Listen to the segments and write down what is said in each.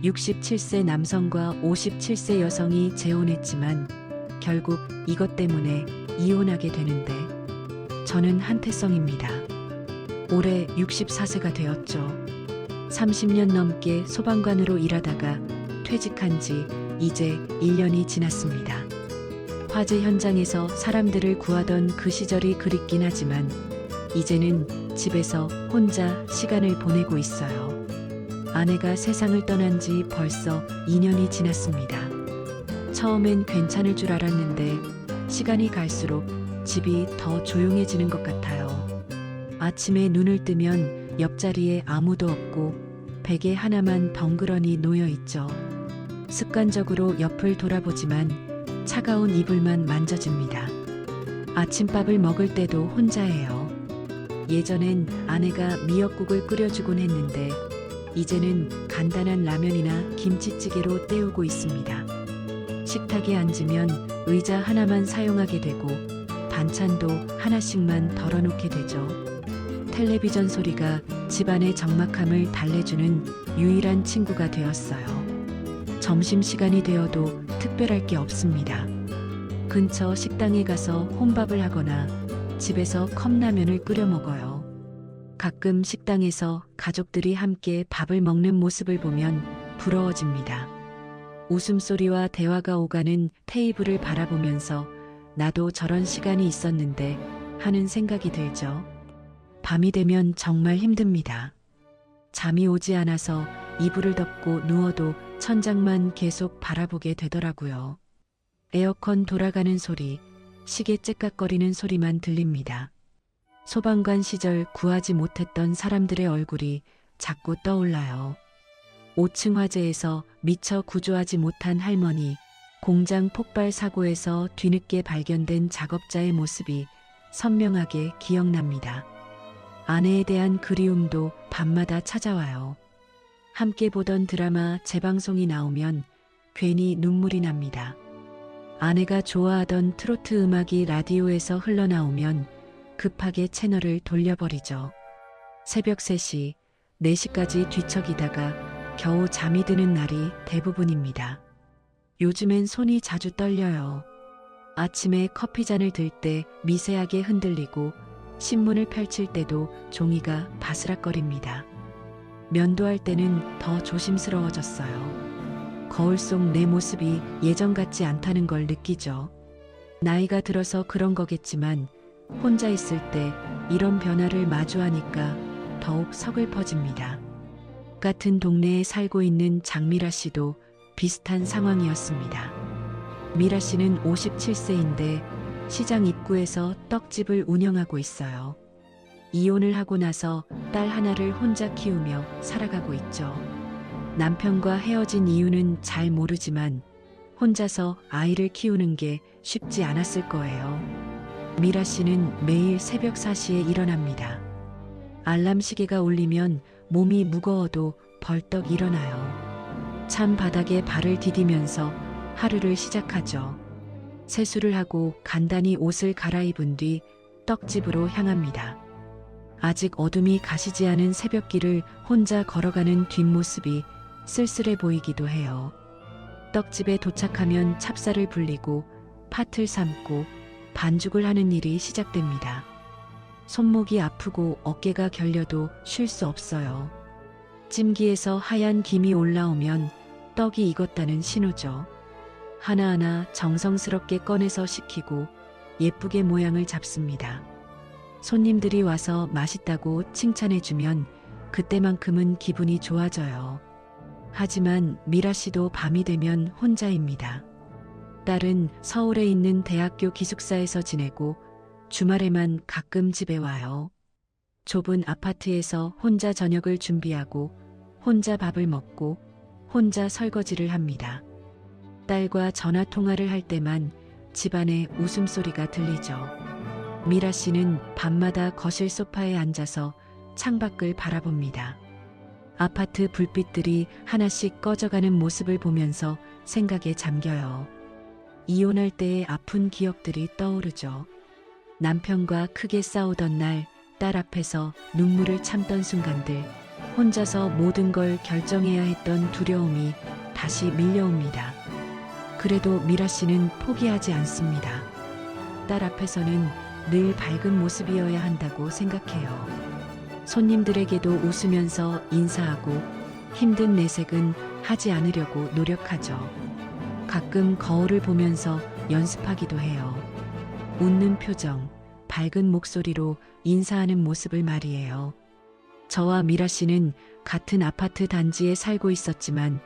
67세 남성과 57세 여성이 재혼했지만 결국 이것 때문에 이혼하게 되는데 저는 한태성입니다. 올해 64세가 되었죠. 30년 넘게 소방관으로 일하다가 퇴직한 지 이제 1년이 지났습니다. 화재 현장에서 사람들을 구하던 그 시절이 그립긴 하지만 이제는 집에서 혼자 시간을 보내고 있어요. 아내가 세상을 떠난 지 벌써 2년이 지났습니다. 처음엔 괜찮을 줄 알았는데 시간이 갈수록 집이 더 조용해지는 것 같아요. 아침에 눈을 뜨면 옆자리에 아무도 없고 베개 하나만 덩그러니 놓여 있죠. 습관적으로 옆을 돌아보지만 차가운 이불만 만져집니다. 아침밥을 먹을 때도 혼자예요. 예전엔 아내가 미역국을 끓여주곤 했는데 이제는 간단한 라면이나 김치찌개로 때우고 있습니다. 식탁에 앉으면 의자 하나만 사용하게 되고 반찬도 하나씩만 덜어놓게 되죠. 텔레비전 소리가 집안의 적막함을 달래주는 유일한 친구가 되었어요. 점심시간이 되어도 특별할 게 없습니다. 근처 식당에 가서 혼밥을 하거나 집에서 컵라면을 끓여 먹어요. 가끔 식당에서 가족들이 함께 밥을 먹는 모습을 보면 부러워집니다. 웃음소리와 대화가 오가는 테이블을 바라보면서 나도 저런 시간이 있었는데 하는 생각이 들죠. 밤이 되면 정말 힘듭니다. 잠이 오지 않아서 이불을 덮고 누워도 천장만 계속 바라보게 되더라고요. 에어컨 돌아가는 소리, 시계 째깍거리는 소리만 들립니다. 소방관 시절 구하지 못했던 사람들의 얼굴이 자꾸 떠올라요. 5층 화재에서 미처 구조하지 못한 할머니, 공장 폭발 사고에서 뒤늦게 발견된 작업자의 모습이 선명하게 기억납니다. 아내에 대한 그리움도 밤마다 찾아와요. 함께 보던 드라마 재방송이 나오면 괜히 눈물이 납니다. 아내가 좋아하던 트로트 음악이 라디오에서 흘러나오면 급하게 채널을 돌려버리죠. 새벽 3시, 4시까지 뒤척이다가 겨우 잠이 드는 날이 대부분입니다. 요즘엔 손이 자주 떨려요. 아침에 커피잔을 들 때 미세하게 흔들리고 신문을 펼칠 때도 종이가 바스락거립니다. 면도할 때는 더 조심스러워졌어요. 거울 속 내 모습이 예전 같지 않다는 걸 느끼죠. 나이가 들어서 그런 거겠지만 혼자 있을 때 이런 변화를 마주하니까 더욱 서글퍼집니다. 같은 동네에 살고 있는 장미라 씨도 비슷한 상황이었습니다. 미라 씨는 57세인데 시장 입구에서 떡집을 운영하고 있어요. 이혼을 하고 나서 딸 하나를 혼자 키우며 살아가고 있죠. 남편과 헤어진 이유는 잘 모르지만 혼자서 아이를 키우는 게 쉽지 않았을 거예요. 미라 씨는 매일 새벽 4시에 일어납니다. 알람 시계가 울리면 몸이 무거워도 벌떡 일어나요. 찬 바닥에 발을 디디면서 하루를 시작하죠. 세수를 하고 간단히 옷을 갈아입은 뒤 떡집으로 향합니다. 아직 어둠이 가시지 않은 새벽길을 혼자 걸어가는 뒷모습이 쓸쓸해 보이기도 해요. 떡집에 도착하면 찹쌀을 불리고 팥을 삶고 반죽을 하는 일이 시작됩니다. 손목이 아프고 어깨가 결려도 쉴 수 없어요. 찜기에서 하얀 김이 올라오면 떡이 익었다는 신호죠. 하나하나 정성스럽게 꺼내서 식히고 예쁘게 모양을 잡습니다. 손님들이 와서 맛있다고 칭찬해주면 그때만큼은 기분이 좋아져요. 하지만 미라 씨도 밤이 되면 혼자입니다. 딸은 서울에 있는 대학교 기숙사에서 지내고 주말에만 가끔 집에 와요. 좁은 아파트에서 혼자 저녁을 준비하고 혼자 밥을 먹고 혼자 설거지를 합니다. 딸과 전화 통화를 할 때만 집안에 웃음소리가 들리죠. 미라 씨는 밤마다 거실 소파에 앉아서 창밖을 바라봅니다. 아파트 불빛들이 하나씩 꺼져가는 모습을 보면서 생각에 잠겨요. 이혼할 때의 아픈 기억들이 떠오르죠. 남편과 크게 싸우던 날 딸 앞에서 눈물을 참던 순간들, 혼자서 모든 걸 결정해야 했던 두려움이 다시 밀려옵니다. 그래도 미라 씨는 포기하지 않습니다. 딸 앞에서는 늘 밝은 모습이어야 한다고 생각해요. 손님들에게도 웃으면서 인사하고 힘든 내색은 하지 않으려고 노력하죠. 가끔 거울을 보면서 연습하기도 해요. 웃는 표정, 밝은 목소리로 인사하는 모습을 말이에요. 저와 미라 씨는 같은 아파트 단지에 살고 있었지만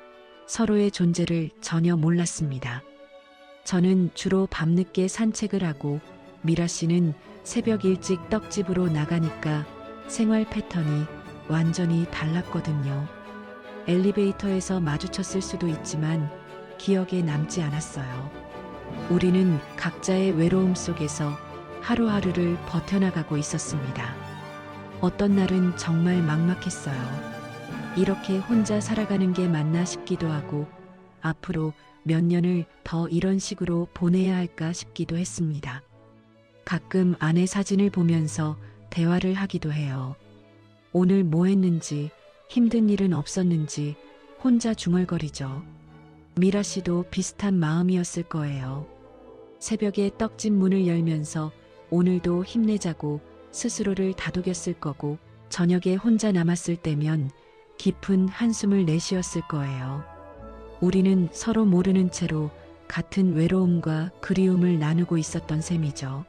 서로의 존재를 전혀 몰랐습니다. 저는 주로 밤늦게 산책을 하고 미라 씨는 새벽 일찍 떡집으로 나가니까 생활 패턴이 완전히 달랐거든요. 엘리베이터에서 마주쳤을 수도 있지만 기억에 남지 않았어요. 우리는 각자의 외로움 속에서 하루하루를 버텨나가고 있었습니다. 어떤 날은 정말 막막했어요. 이렇게 혼자 살아가는 게 맞나 싶기도 하고 앞으로 몇 년을 더 이런 식으로 보내야 할까 싶기도 했습니다. 가끔 아내 사진을 보면서 대화를 하기도 해요. 오늘 뭐 했는지, 힘든 일은 없었는지 혼자 중얼거리죠. 미라 씨도 비슷한 마음이었을 거예요. 새벽에 떡집 문을 열면서 오늘도 힘내자고 스스로를 다독였을 거고 저녁에 혼자 남았을 때면 깊은 한숨을 내쉬었을 거예요. 우리는 서로 모르는 채로 같은 외로움과 그리움을 나누고 있었던 셈이죠.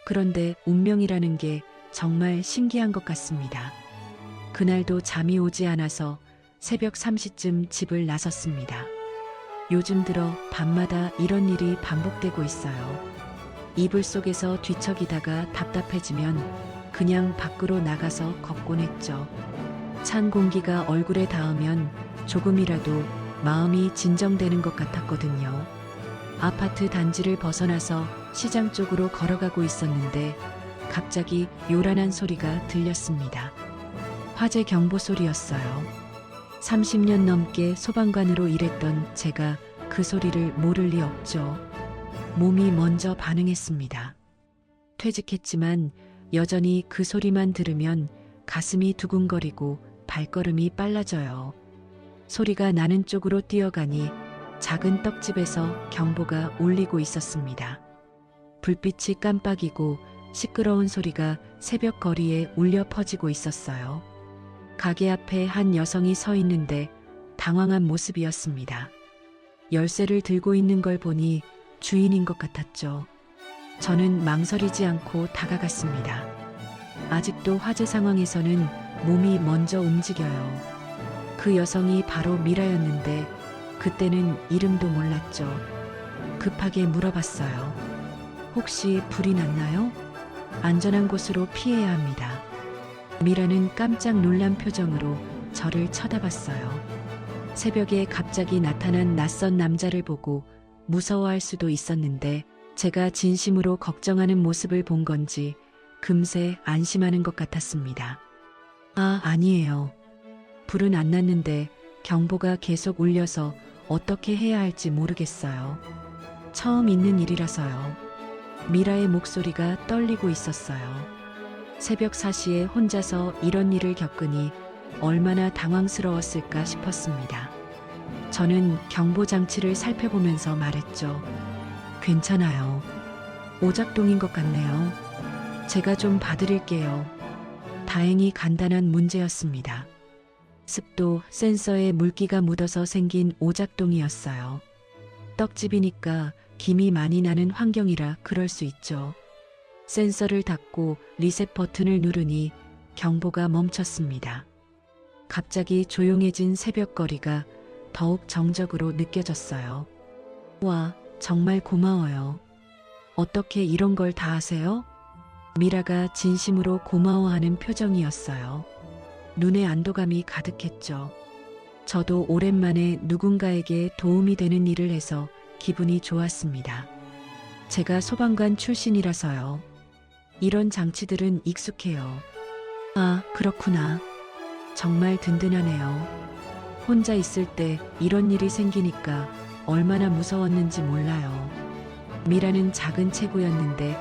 그런데 운명이라는 게 정말 신기한 것 같습니다. 그날도 잠이 오지 않아서 새벽 3시쯤 집을 나섰습니다. 요즘 들어 밤마다 이런 일이 반복되고 있어요. 이불 속에서 뒤척이다가 답답해지면 그냥 밖으로 나가서 걷곤 했죠. 찬 공기가 얼굴에 닿으면 조금이라도 마음이 진정되는 것 같았거든요. 아파트 단지를 벗어나서 시장 쪽으로 걸어가고 있었는데 갑자기 요란한 소리가 들렸습니다. 화재 경보 소리였어요. 30년 넘게 소방관으로 일했던 제가 그 소리를 모를 리 없죠. 몸이 먼저 반응했습니다. 퇴직했지만 여전히 그 소리만 들으면 가슴이 두근거리고 발걸음이 빨라져요. 소리가 나는 쪽으로 뛰어가니 작은 떡집에서 경보가 울리고 있었습니다. 불빛이 깜빡이고 시끄러운 소리가 새벽 거리에 울려 퍼지고 있었어요. 가게 앞에 한 여성이 서 있는데 당황한 모습이었습니다. 열쇠를 들고 있는 걸 보니 주인인 것 같았죠. 저는 망설이지 않고 다가갔습니다. 아직도 화재 상황에서는 몸이 먼저 움직여요. 그 여성이 바로 미라였는데 그때는 이름도 몰랐죠. 급하게 물어봤어요. 혹시 불이 났나요? 안전한 곳으로 피해야 합니다. 미라는 깜짝 놀란 표정으로 저를 쳐다봤어요. 새벽에 갑자기 나타난 낯선 남자를 보고 무서워할 수도 있었는데 제가 진심으로 걱정하는 모습을 본 건지 금세 안심하는 것 같았습니다. 아니에요. 불은 안 났는데 경보가 계속 울려서 어떻게 해야 할지 모르겠어요. 처음 있는 일이라서요. 미라의 목소리가 떨리고 있었어요. 새벽 4시에 혼자서 이런 일을 겪으니 얼마나 당황스러웠을까 싶었습니다. 저는 경보장치를 살펴보면서 말했죠. 괜찮아요. 오작동인 것 같네요. 제가 좀 봐드릴게요. 다행히 간단한 문제였습니다. 습도 센서에 물기가 묻어서 생긴 오작동이었어요. 떡집이니까 김이 많이 나는 환경이라 그럴 수 있죠. 센서를 닫고 리셋 버튼을 누르니 경보가 멈췄습니다. 갑자기 조용해진 새벽거리가 더욱 정적으로 느껴졌어요. 와, 정말 고마워요. 어떻게 이런 걸 다 하세요? 미라가 진심으로 고마워하는 표정이었어요. 눈에 안도감이 가득했죠. 저도 오랜만에 누군가에게 도움이 되는 일을 해서 기분이 좋았습니다. 제가 소방관 출신이라서요. 이런 장치들은 익숙해요. 그렇구나. 정말 든든하네요. 혼자 있을 때 이런 일이 생기니까 얼마나 무서웠는지 몰라요. 미라는 작은 체구였는데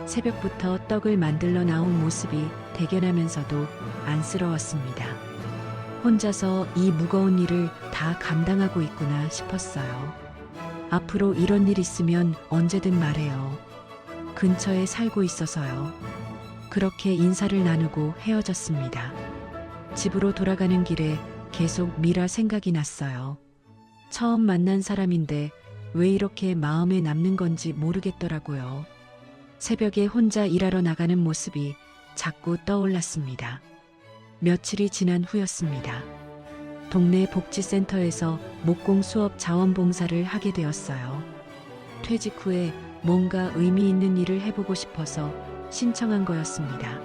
새벽부터 떡을 만들러 나온 모습이 대견하면서도 안쓰러웠습니다. 혼자서 이 무거운 일을 다 감당하고 있구나 싶었어요. 앞으로 이런 일 있으면 언제든 말해요. 근처에 살고 있어서요. 그렇게 인사를 나누고 헤어졌습니다. 집으로 돌아가는 길에 계속 미라 생각이 났어요. 처음 만난 사람인데 왜 이렇게 마음에 남는 건지 모르겠더라고요. 새벽에 혼자 일하러 나가는 모습이 자꾸 떠올랐습니다. 며칠이 지난 후였습니다. 동네 복지센터에서 목공 수업 자원봉사를 하게 되었어요. 퇴직 후에 뭔가 의미 있는 일을 해보고 싶어서 신청한 거였습니다.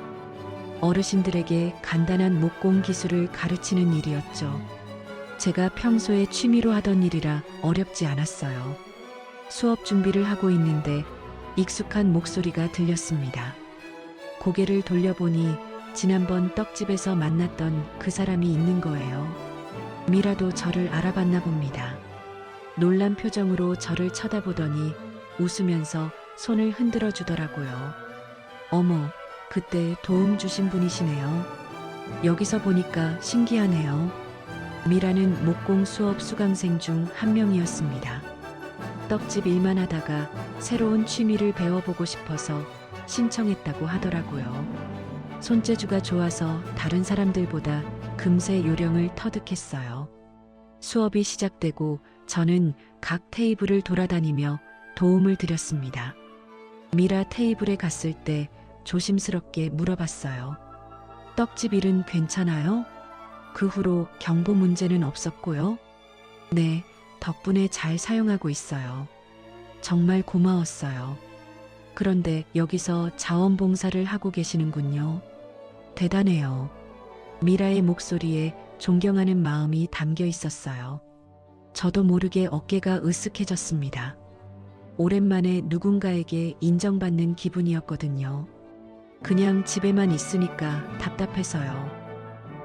어르신들에게 간단한 목공 기술을 가르치는 일이었죠. 제가 평소에 취미로 하던 일이라 어렵지 않았어요. 수업 준비를 하고 있는데 익숙한 목소리가 들렸습니다. 고개를 돌려보니 지난번 떡집에서 만났던 그 사람이 있는 거예요. 미라도 저를 알아봤나 봅니다. 놀란 표정으로 저를 쳐다보더니 웃으면서 손을 흔들어 주더라고요. 어머, 그때 도움 주신 분이시네요. 여기서 보니까 신기하네요. 미라는 목공 수업 수강생 중 한 명이었습니다. 떡집 일만 하다가 새로운 취미를 배워보고 싶어서 신청했다고 하더라고요. 손재주가 좋아서 다른 사람들보다 금세 요령을 터득했어요. 수업이 시작되고 저는 각 테이블을 돌아다니며 도움을 드렸습니다. 미라 테이블에 갔을 때 조심스럽게 물어봤어요. 떡집 일은 괜찮아요? 그 후로 경보 문제는 없었고요. 네, 덕분에 잘 사용하고 있어요. 정말 고마웠어요. 그런데 여기서 자원봉사를 하고 계시는군요. 대단해요. 미라의 목소리에 존경하는 마음이 담겨 있었어요. 저도 모르게 어깨가 으쓱해졌습니다. 오랜만에 누군가에게 인정받는 기분이었거든요. 그냥 집에만 있으니까 답답해서요.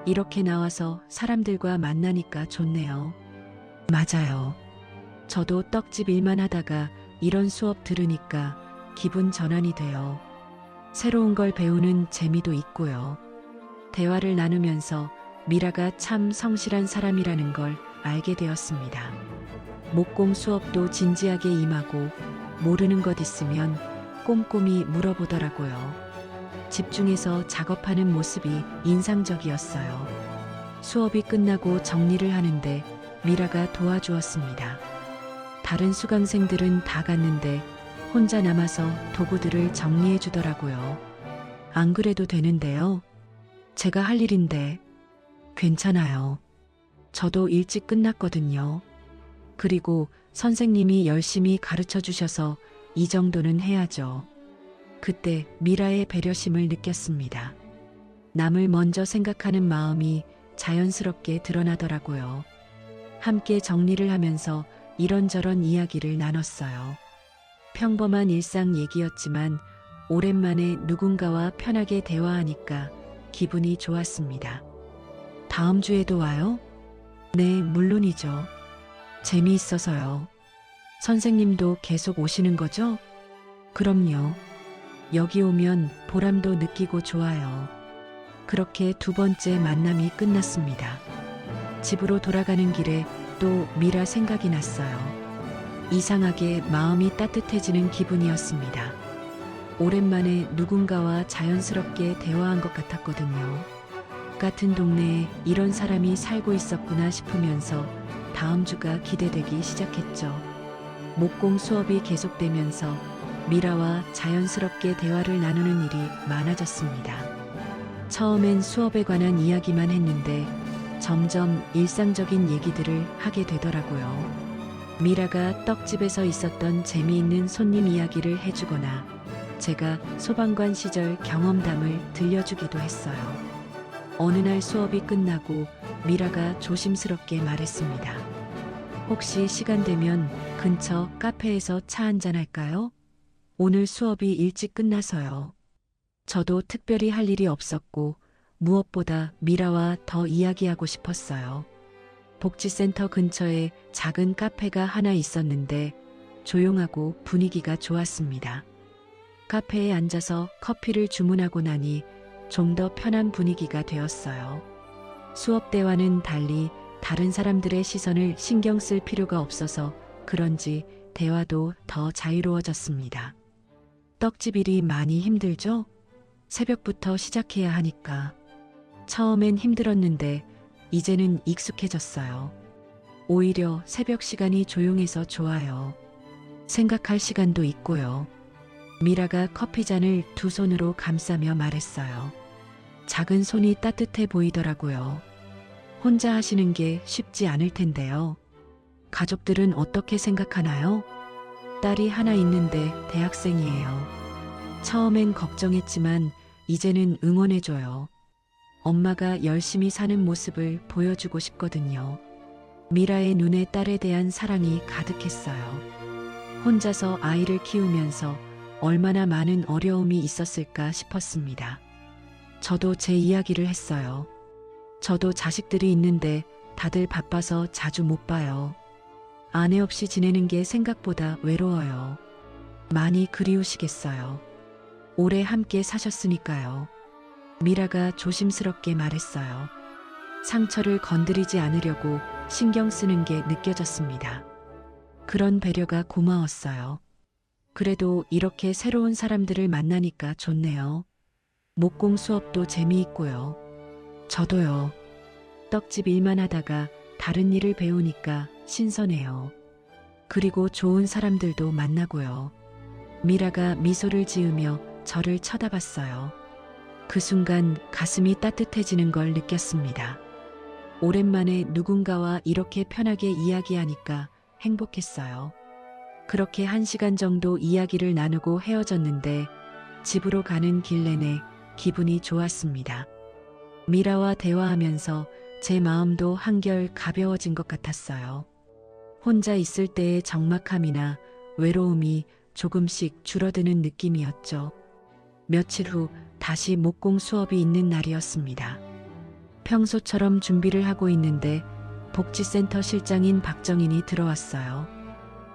이렇게 나와서 사람들과 만나니까 좋네요. 맞아요. 저도 떡집 일만 하다가 이런 수업 들으니까 기분 전환이 돼요. 새로운 걸 배우는 재미도 있고요. 대화를 나누면서 미라가 참 성실한 사람이라는 걸 알게 되었습니다. 목공 수업도 진지하게 임하고 모르는 것 있으면 꼼꼼히 물어보더라고요. 집중해서 작업하는 모습이 인상적이었어요. 수업이 끝나고 정리를 하는데 미라가 도와주었습니다. 다른 수강생들은 다 갔는데 혼자 남아서 도구들을 정리해 주더라고요. 안 그래도 되는데요. 제가 할 일인데. 괜찮아요. 저도 일찍 끝났거든요. 그리고 선생님이 열심히 가르쳐 주셔서 이 정도는 해야죠. 그때 미라의 배려심을 느꼈습니다. 남을 먼저 생각하는 마음이 자연스럽게 드러나더라고요. 함께 정리를 하면서 이런저런 이야기를 나눴어요. 평범한 일상 얘기였지만 오랜만에 누군가와 편하게 대화하니까 기분이 좋았습니다. 다음 주에도 와요? 네, 물론이죠. 재미있어서요. 선생님도 계속 오시는 거죠? 그럼요. 여기 오면 보람도 느끼고 좋아요. 그렇게 두 번째 만남이 끝났습니다. 집으로 돌아가는 길에 또 미라 생각이 났어요. 이상하게 마음이 따뜻해지는 기분이었습니다. 오랜만에 누군가와 자연스럽게 대화한 것 같았거든요. 같은 동네에 이런 사람이 살고 있었구나 싶으면서 다음 주가 기대되기 시작했죠. 목공 수업이 계속되면서 미라와 자연스럽게 대화를 나누는 일이 많아졌습니다. 처음엔 수업에 관한 이야기만 했는데 점점 일상적인 얘기들을 하게 되더라고요. 미라가 떡집에서 있었던 재미있는 손님 이야기를 해주거나 제가 소방관 시절 경험담을 들려주기도 했어요. 어느 날 수업이 끝나고 미라가 조심스럽게 말했습니다. 혹시 시간 되면 근처 카페에서 차 한잔 할까요? 오늘 수업이 일찍 끝나서요. 저도 특별히 할 일이 없었고 무엇보다 미라와 더 이야기하고 싶었어요. 복지센터 근처에 작은 카페가 하나 있었는데 조용하고 분위기가 좋았습니다. 카페에 앉아서 커피를 주문하고 나니 좀 더 편한 분위기가 되었어요. 수업 때와는 달리 다른 사람들의 시선을 신경 쓸 필요가 없어서 그런지 대화도 더 자유로워졌습니다. 떡집 일이 많이 힘들죠? 새벽부터 시작해야 하니까. 처음엔 힘들었는데 이제는 익숙해졌어요. 오히려 새벽 시간이 조용해서 좋아요. 생각할 시간도 있고요. 미라가 커피잔을 두 손으로 감싸며 말했어요. 작은 손이 따뜻해 보이더라고요. 혼자 하시는 게 쉽지 않을 텐데요. 가족들은 어떻게 생각하나요? 딸이 하나 있는데 대학생이에요. 처음엔 걱정했지만 이제는 응원해줘요. 엄마가 열심히 사는 모습을 보여주고 싶거든요. 미라의 눈에 딸에 대한 사랑이 가득했어요. 혼자서 아이를 키우면서 얼마나 많은 어려움이 있었을까 싶었습니다. 저도 제 이야기를 했어요. 저도 자식들이 있는데 다들 바빠서 자주 못 봐요. 아내 없이 지내는 게 생각보다 외로워요. 많이 그리우시겠어요. 오래 함께 사셨으니까요. 미라가 조심스럽게 말했어요. 상처를 건드리지 않으려고 신경 쓰는 게 느껴졌습니다. 그런 배려가 고마웠어요. 그래도 이렇게 새로운 사람들을 만나니까 좋네요. 목공 수업도 재미있고요. 저도요. 떡집 일만 하다가 다른 일을 배우니까 신선해요. 그리고 좋은 사람들도 만나고요. 미라가 미소를 지으며 저를 쳐다봤어요. 그 순간 가슴이 따뜻해지는 걸 느꼈습니다. 오랜만에 누군가와 이렇게 편하게 이야기하니까 행복했어요. 그렇게 1시간 정도 이야기를 나누고 헤어졌는데 집으로 가는 길 내내 기분이 좋았습니다. 미라와 대화하면서 제 마음도 한결 가벼워진 것 같았어요. 혼자 있을 때의 적막함이나 외로움이 조금씩 줄어드는 느낌이었죠. 며칠 후 다시 목공 수업이 있는 날이었습니다. 평소처럼 준비를 하고 있는데 복지센터 실장인 박정인이 들어왔어요.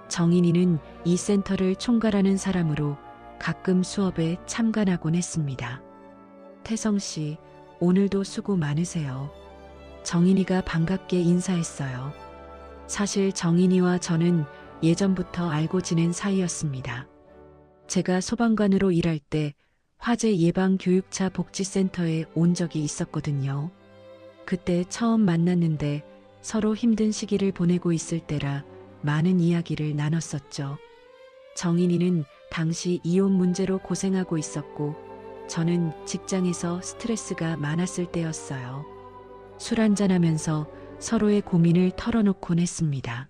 정인이는 이 센터를 총괄하는 사람으로 가끔 수업에 참관하곤 했습니다. 태성 씨, 오늘도 수고 많으세요. 정인이가 반갑게 인사했어요. 사실 정인이와 저는 예전부터 알고 지낸 사이였습니다. 제가 소방관으로 일할 때 화재 예방 교육차 복지센터에 온 적이 있었거든요. 그때 처음 만났는데 서로 힘든 시기를 보내고 있을 때라 많은 이야기를 나눴었죠. 정인이는 당시 이혼 문제로 고생하고 있었고 저는 직장에서 스트레스가 많았을 때였어요. 술 한잔하면서 서로의 고민을 털어놓곤 했습니다.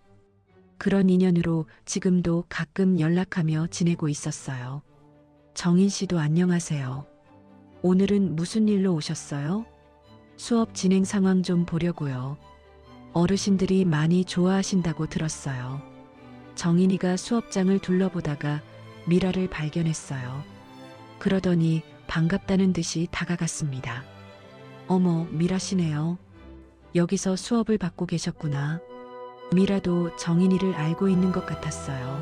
그런 인연으로 지금도 가끔 연락하며 지내고 있었어요. 정인 씨도 안녕하세요. 오늘은 무슨 일로 오셨어요? 수업 진행 상황 좀 보려고요. 어르신들이 많이 좋아하신다고 들었어요. 정인이가 수업장을 둘러보다가 미라를 발견했어요. 그러더니 반갑다는 듯이 다가갔습니다. 어머, 미라시네요. 여기서 수업을 받고 계셨구나. 미라도 정인이를 알고 있는 것 같았어요.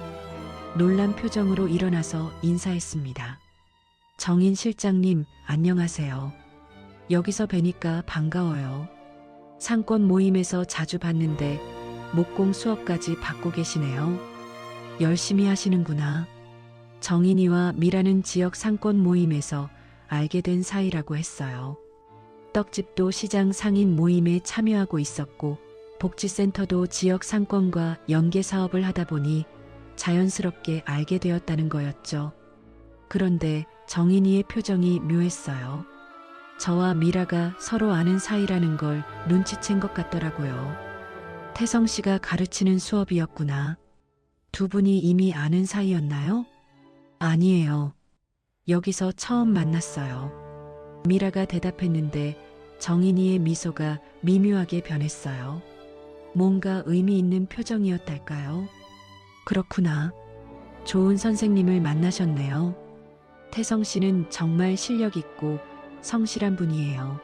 놀란 표정으로 일어나서 인사했습니다. 정인 실장님, 안녕하세요. 여기서 뵈니까 반가워요. 상권 모임에서 자주 봤는데 목공 수업까지 받고 계시네요. 열심히 하시는구나. 정인이와 미라는 지역 상권 모임에서 알게 된 사이라고 했어요. 떡집도 시장 상인 모임에 참여하고 있었고 복지센터도 지역 상권과 연계 사업을 하다 보니 자연스럽게 알게 되었다는 거였죠. 그런데 정인이의 표정이 묘했어요. 저와 미라가 서로 아는 사이라는 걸 눈치챈 것 같더라고요. 태성 씨가 가르치는 수업이었구나. 두 분이 이미 아는 사이였나요? 아니에요. 여기서 처음 만났어요. 미라가 대답했는데 정인이의 미소가 미묘하게 변했어요. 뭔가 의미 있는 표정이었달까요? 그렇구나. 좋은 선생님을 만나셨네요. 태성 씨는 정말 실력 있고 성실한 분이에요.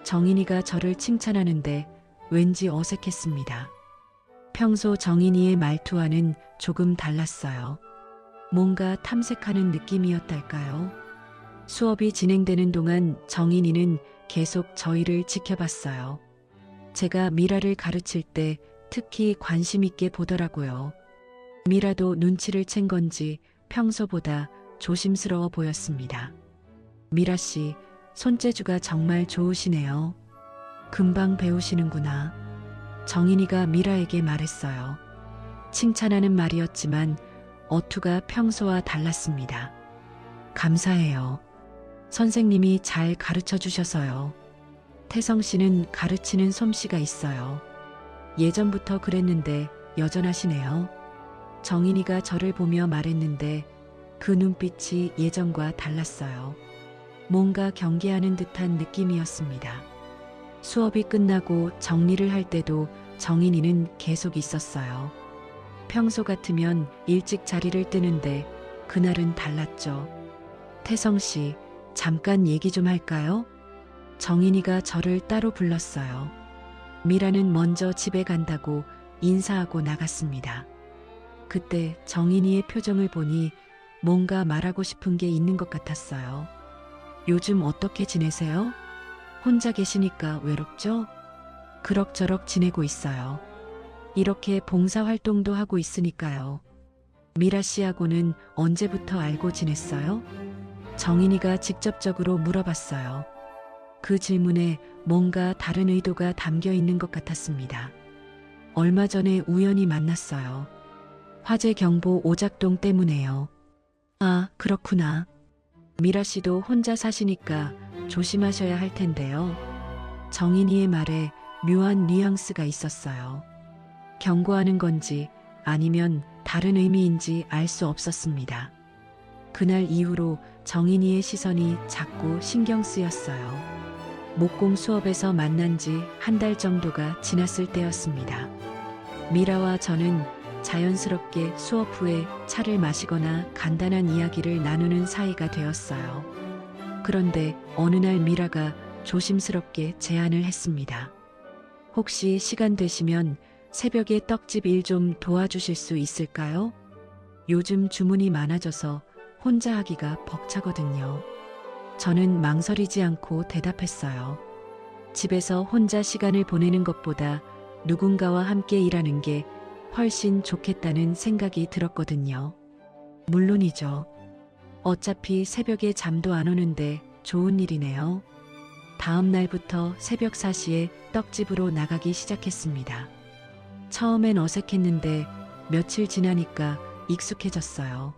정인이가 저를 칭찬하는데 왠지 어색했습니다. 평소 정인이의 말투와는 조금 달랐어요. 뭔가 탐색하는 느낌이었달까요? 수업이 진행되는 동안 정인이는 계속 저희를 지켜봤어요. 제가 미라를 가르칠 때 특히 관심 있게 보더라고요. 미라도 눈치를 챈 건지 평소보다 조심스러워 보였습니다. 미라 씨, 손재주가 정말 좋으시네요. 금방 배우시는구나. 정인이가 미라에게 말했어요. 칭찬하는 말이었지만 어투가 평소와 달랐습니다. 감사해요. 선생님이 잘 가르쳐 주셔서요. 태성 씨는 가르치는 솜씨가 있어요. 예전부터 그랬는데 여전하시네요. 정인이가 저를 보며 말했는데 그 눈빛이 예전과 달랐어요. 뭔가 경계하는 듯한 느낌이었습니다. 수업이 끝나고 정리를 할 때도 정인이는 계속 있었어요. 평소 같으면 일찍 자리를 뜨는데 그날은 달랐죠. 태성 씨, 잠깐 얘기 좀 할까요? 정인이가 저를 따로 불렀어요. 미라는 먼저 집에 간다고 인사하고 나갔습니다. 그때 정인이의 표정을 보니 뭔가 말하고 싶은 게 있는 것 같았어요. 요즘 어떻게 지내세요? 혼자 계시니까 외롭죠? 그럭저럭 지내고 있어요. 이렇게 봉사활동도 하고 있으니까요. 미라 씨하고는 언제부터 알고 지냈어요? 정인이가 직접적으로 물어봤어요. 그 질문에 뭔가 다른 의도가 담겨 있는 것 같았습니다. 얼마 전에 우연히 만났어요. 화재 경보 오작동 때문에요. 아, 그렇구나. 미라 씨도 혼자 사시니까 조심하셔야 할 텐데요. 정인이의 말에 묘한 뉘앙스가 있었어요. 경고하는 건지 아니면 다른 의미인지 알 수 없었습니다. 그날 이후로 정인이의 시선이 자꾸 신경 쓰였어요. 목공 수업에서 만난 지 한 달 정도가 지났을 때였습니다. 미라와 저는 자연스럽게 수업 후에 차를 마시거나 간단한 이야기를 나누는 사이가 되었어요. 그런데 어느 날 미라가 조심스럽게 제안을 했습니다. 혹시 시간 되시면 새벽에 떡집 일 좀 도와주실 수 있을까요? 요즘 주문이 많아져서 혼자 하기가 벅차거든요. 저는 망설이지 않고 대답했어요. 집에서 혼자 시간을 보내는 것보다 누군가와 함께 일하는 게 훨씬 좋겠다는 생각이 들었거든요. 물론이죠. 어차피 새벽에 잠도 안 오는데 좋은 일이네요. 다음 날부터 새벽 4시에 떡집으로 나가기 시작했습니다. 처음엔 어색했는데 며칠 지나니까 익숙해졌어요.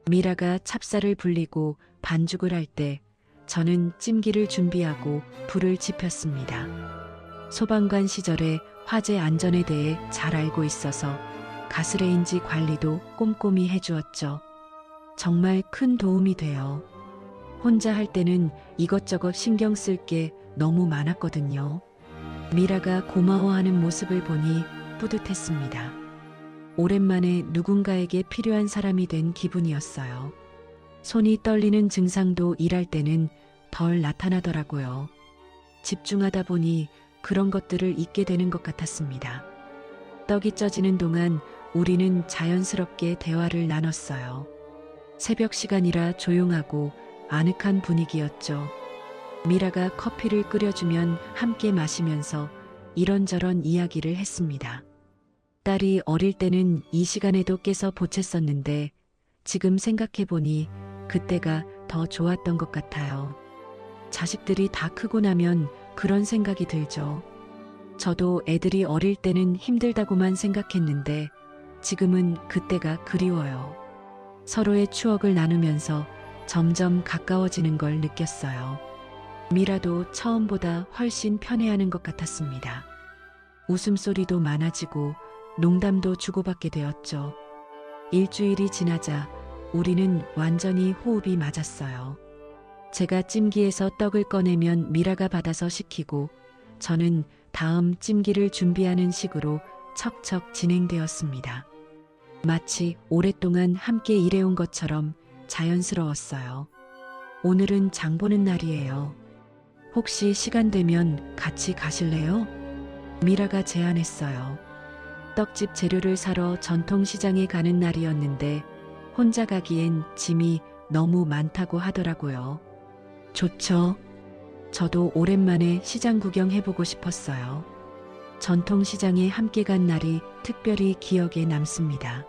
미라가 찹쌀을 불리고 반죽을 할 때 저는 찜기를 준비하고 불을 지폈습니다. 소방관 시절에 화재 안전에 대해 잘 알고 있어서 가스레인지 관리도 꼼꼼히 해주었죠. 정말 큰 도움이 돼요. 혼자 할 때는 이것저것 신경 쓸 게 너무 많았거든요. 미라가 고마워하는 모습을 보니 뿌듯했습니다. 오랜만에 누군가에게 필요한 사람이 된 기분이었어요. 손이 떨리는 증상도 일할 때는 덜 나타나더라고요. 집중하다 보니 그런 것들을 잊게 되는 것 같았습니다. 떡이 쪄지는 동안 우리는 자연스럽게 대화를 나눴어요. 새벽 시간이라 조용하고 아늑한 분위기였죠. 미라가 커피를 끓여주면 함께 마시면서 이런저런 이야기를 했습니다. 딸이 어릴 때는 이 시간에도 깨서 보챘었는데 지금 생각해보니 그때가 더 좋았던 것 같아요. 자식들이 다 크고 나면 그런 생각이 들죠. 저도 애들이 어릴 때는 힘들다고만 생각했는데 지금은 그때가 그리워요. 서로의 추억을 나누면서 점점 가까워지는 걸 느꼈어요. 미라도 처음보다 훨씬 편해하는 것 같았습니다. 웃음소리도 많아지고 농담도 주고받게 되었죠. 일주일이 지나자 우리는 완전히 호흡이 맞았어요. 제가 찜기에서 떡을 꺼내면 미라가 받아서 식히고 저는 다음 찜기를 준비하는 식으로 척척 진행되었습니다. 마치 오랫동안 함께 일해온 것처럼 자연스러웠어요. 오늘은 장 보는 날이에요. 혹시 시간 되면 같이 가실래요? 미라가 제안했어요. 떡집 재료를 사러 전통시장에 가는 날이었는데 혼자 가기엔 짐이 너무 많다고 하더라고요. 좋죠. 저도 오랜만에 시장 구경해보고 싶었어요. 전통시장에 함께 간 날이 특별히 기억에 남습니다.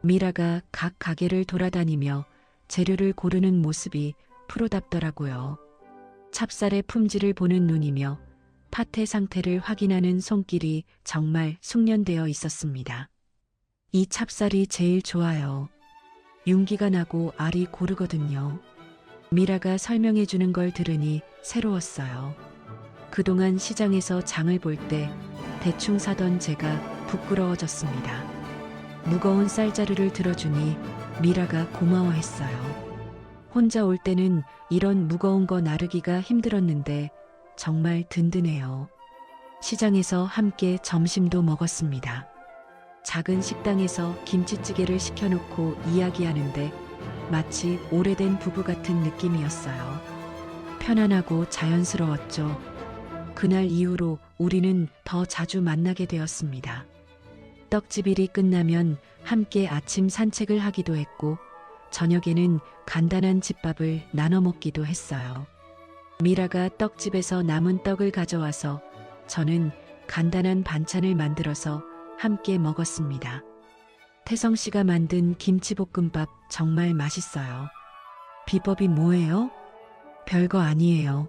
미라가 각 가게를 돌아다니며 재료를 고르는 모습이 프로답더라고요. 찹쌀의 품질을 보는 눈이며 팥의 상태를 확인하는 손길이 정말 숙련되어 있었습니다. 이 찹쌀이 제일 좋아요. 윤기가 나고 알이 고르거든요. 미라가 설명해 주는 걸 들으니 새로웠어요. 그동안 시장에서 장을 볼 때 대충 사던 제가 부끄러워졌습니다. 무거운 쌀자루를 들어주니 미라가 고마워했어요. 혼자 올 때는 이런 무거운 거 나르기가 힘들었는데 정말 든든해요. 시장에서 함께 점심도 먹었습니다. 작은 식당에서 김치찌개를 시켜놓고 이야기하는데 마치 오래된 부부 같은 느낌이었어요. 편안하고 자연스러웠죠. 그날 이후로 우리는 더 자주 만나게 되었습니다. 떡집 일이 끝나면 함께 아침 산책을 하기도 했고 저녁에는 간단한 집밥을 나눠 먹기도 했어요. 미라가 떡집에서 남은 떡을 가져와서 저는 간단한 반찬을 만들어서 함께 먹었습니다. 태성 씨가 만든 김치볶음밥 정말 맛있어요. 비법이 뭐예요? 별거 아니에요.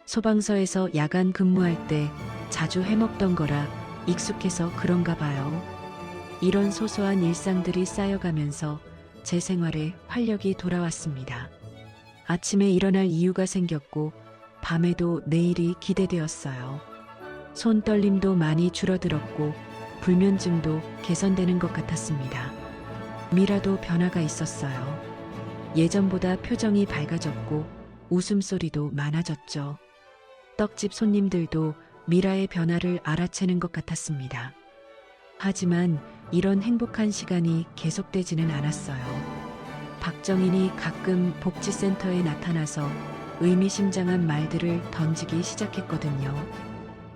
소방서에서 야간 근무할 때 자주 해먹던 거라 익숙해서 그런가 봐요. 이런 소소한 일상들이 쌓여가면서 제 생활에 활력이 돌아왔습니다. 아침에 일어날 이유가 생겼고 밤에도 내일이 기대되었어요. 손떨림도 많이 줄어들었고 불면증도 개선되는 것 같았습니다. 미라도 변화가 있었어요. 예전보다 표정이 밝아졌고 웃음소리도 많아졌죠. 떡집 손님들도 미라의 변화를 알아채는 것 같았습니다. 하지만 이런 행복한 시간이 계속되지는 않았어요. 박정인이 가끔 복지센터에 나타나서 의미심장한 말들을 던지기 시작했거든요.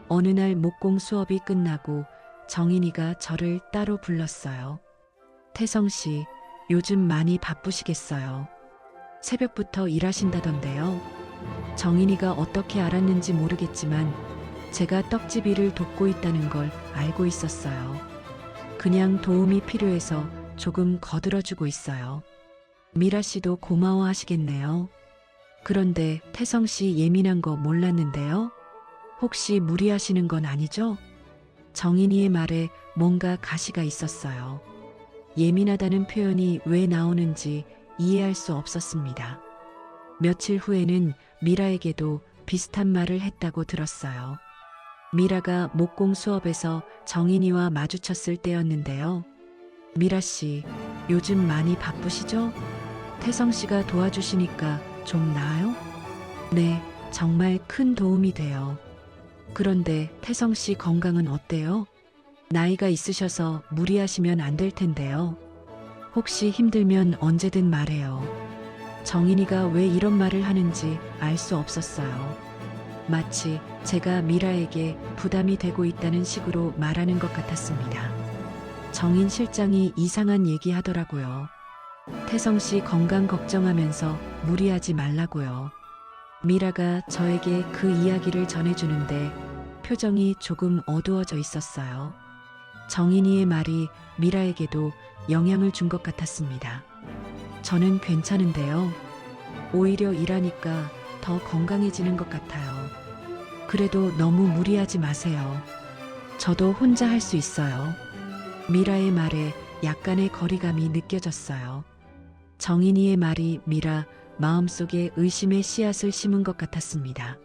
어느 날 목공 수업이 끝나고 정인이가 저를 따로 불렀어요. 태성 씨, 요즘 많이 바쁘시겠어요. 새벽부터 일하신다던데요. 정인이가 어떻게 알았는지 모르겠지만 제가 떡집 일을 돕고 있다는 걸 알고 있었어요. 그냥 도움이 필요해서 조금 거들어주고 있어요. 미라 씨도 고마워하시겠네요. 그런데 태성 씨 예민한 거 몰랐는데요. 혹시 무리하시는 건 아니죠? 정인이의 말에 뭔가 가시가 있었어요. 예민하다는 표현이 왜 나오는지 이해할 수 없었습니다. 며칠 후에는 미라에게도 비슷한 말을 했다고 들었어요. 미라가 목공 수업에서 정인이와 마주쳤을 때였는데요. 미라 씨, 요즘 많이 바쁘시죠? 태성 씨가 도와주시니까 좀 나아요? 네, 정말 큰 도움이 돼요. 그런데 태성 씨 건강은 어때요? 나이가 있으셔서 무리하시면 안 될 텐데요. 혹시 힘들면 언제든 말해요. 정인이가 왜 이런 말을 하는지 알 수 없었어요. 마치 제가 미라에게 부담이 되고 있다는 식으로 말하는 것 같았습니다. 정인 실장이 이상한 얘기 하더라고요. 태성 씨 건강 걱정하면서 무리하지 말라고요. 미라가 저에게 그 이야기를 전해주는데 표정이 조금 어두워져 있었어요. 정인이의 말이 미라에게도 영향을 준 것 같았습니다. 저는 괜찮은데요. 오히려 일하니까 더 건강해지는 것 같아요. 그래도 너무 무리하지 마세요. 저도 혼자 할 수 있어요. 미라의 말에 약간의 거리감이 느껴졌어요. 정인이의 말이 미라 마음속에 의심의 씨앗을 심은 것 같았습니다.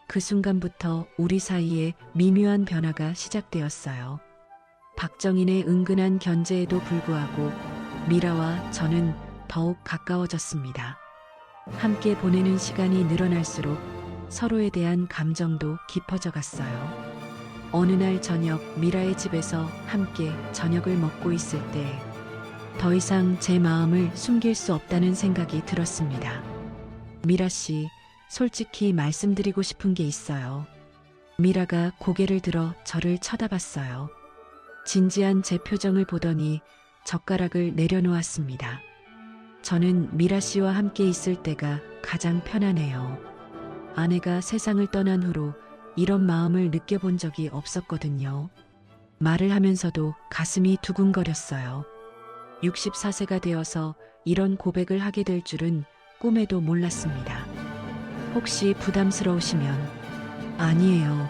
그 순간부터 우리 사이에 미묘한 변화가 시작되었어요. 박정인의 은근한 견제에도 불구하고 미라와 저는 더욱 가까워졌습니다. 함께 보내는 시간이 늘어날수록 서로에 대한 감정도 깊어져 갔어요. 어느 날 저녁 미라의 집에서 함께 저녁을 먹고 있을 때 더 이상 제 마음을 숨길 수 없다는 생각이 들었습니다. 미라 씨, 솔직히 말씀드리고 싶은 게 있어요. 미라가 고개를 들어 저를 쳐다봤어요. 진지한 제 표정을 보더니 젓가락을 내려놓았습니다. 저는 미라 씨와 함께 있을 때가 가장 편안해요. 아내가 세상을 떠난 후로 이런 마음을 느껴본 적이 없었거든요. 말을 하면서도 가슴이 두근거렸어요. 64세가 되어서 이런 고백을 하게 될 줄은 꿈에도 몰랐습니다. 혹시 부담스러우시면 아니에요.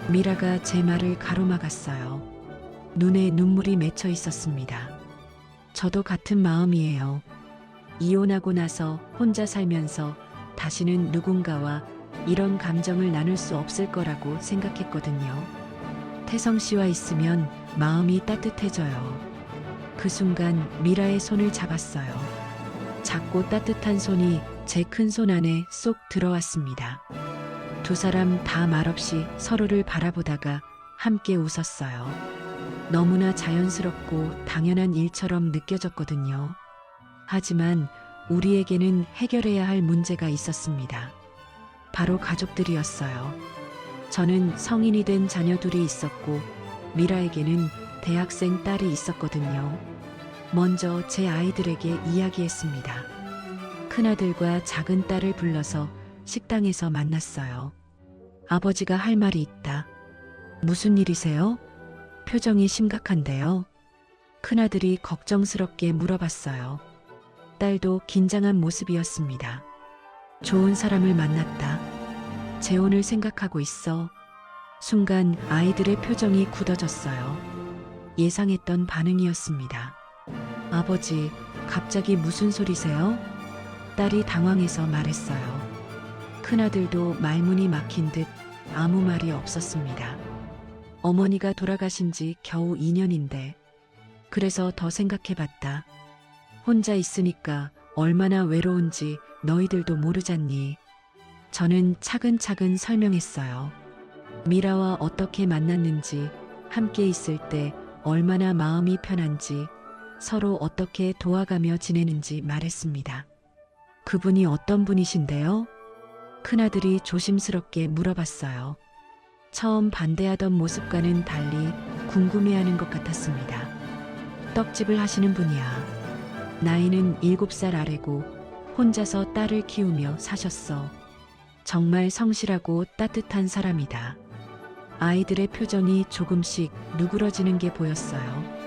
미라가 제 말을 가로막았어요. 눈에 눈물이 맺혀 있었습니다. 저도 같은 마음이에요. 이혼하고 나서 혼자 살면서 다시는 누군가와 이런 감정을 나눌 수 없을 거라고 생각했거든요. 태성 씨와 있으면 마음이 따뜻해져요. 그 순간 미라의 손을 잡았어요. 작고 따뜻한 손이 제 큰 손 안에 쏙 들어왔습니다. 두 사람 다 말없이 서로를 바라보다가 함께 웃었어요. 너무나 자연스럽고 당연한 일처럼 느껴졌거든요. 하지만 우리에게는 해결해야 할 문제가 있었습니다. 바로 가족들이었어요. 저는 성인이 된 자녀 둘이 있었고 미라에게는 대학생 딸이 있었거든요. 먼저 제 아이들에게 이야기했습니다. 큰아들과 작은 딸을 불러서 식당에서 만났어요. 아버지가 할 말이 있다. 무슨 일이세요? 표정이 심각한데요. 큰아들이 걱정스럽게 물어봤어요. 딸도 긴장한 모습이었습니다. 좋은 사람을 만났다. 재혼을 생각하고 있어. 순간 아이들의 표정이 굳어졌어요. 예상했던 반응이었습니다. 아버지, 갑자기 무슨 소리세요? 딸이 당황해서 말했어요. 큰아들도 말문이 막힌 듯 아무 말이 없었습니다. 어머니가 돌아가신 지 겨우 2년인데 그래서 더 생각해봤다. 혼자 있으니까 얼마나 외로운지 너희들도 모르잖니. 저는 차근차근 설명했어요. 미라와 어떻게 만났는지, 함께 있을 때 얼마나 마음이 편한지, 서로 어떻게 도와가며 지내는지 말했습니다. 그분이 어떤 분이신데요? 큰아들이 조심스럽게 물어봤어요. 처음 반대하던 모습과는 달리 궁금해하는 것 같았습니다. 떡집을 하시는 분이야. 나이는 7살 아래고 혼자서 딸을 키우며 사셨어. 정말 성실하고 따뜻한 사람이다. 아이들의 표정이 조금씩 누그러지는 게 보였어요.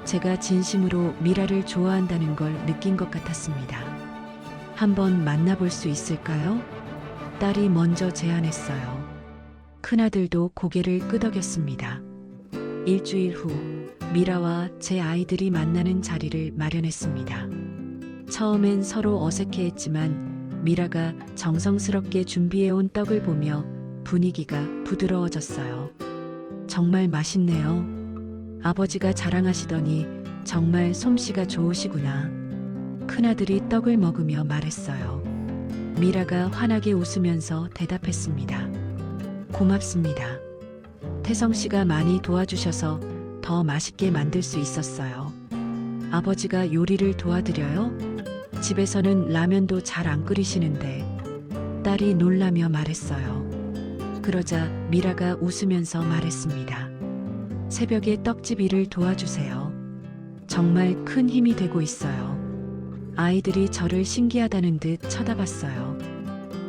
제가 진심으로 미라를 좋아한다는 걸 느낀 것 같았습니다. 한번 만나볼 수 있을까요? 딸이 먼저 제안했어요. 큰아들도 고개를 끄덕였습니다. 일주일 후 미라와 제 아이들이 만나는 자리를 마련했습니다. 처음엔 서로 어색해했지만 미라가 정성스럽게 준비해온 떡을 보며 분위기가 부드러워졌어요. 정말 맛있네요. 아버지가 자랑하시더니 정말 솜씨가 좋으시구나. 큰아들이 떡을 먹으며 말했어요. 미라가 환하게 웃으면서 대답했습니다. 고맙습니다. 태성 씨가 많이 도와주셔서 더 맛있게 만들 수 있었어요. 아버지가 요리를 도와드려요? 집에서는 라면도 잘 안 끓이시는데. 딸이 놀라며 말했어요. 그러자 미라가 웃으면서 말했습니다. 새벽에 떡집 일을 도와주세요. 정말 큰 힘이 되고 있어요. 아이들이 저를 신기하다는 듯 쳐다봤어요.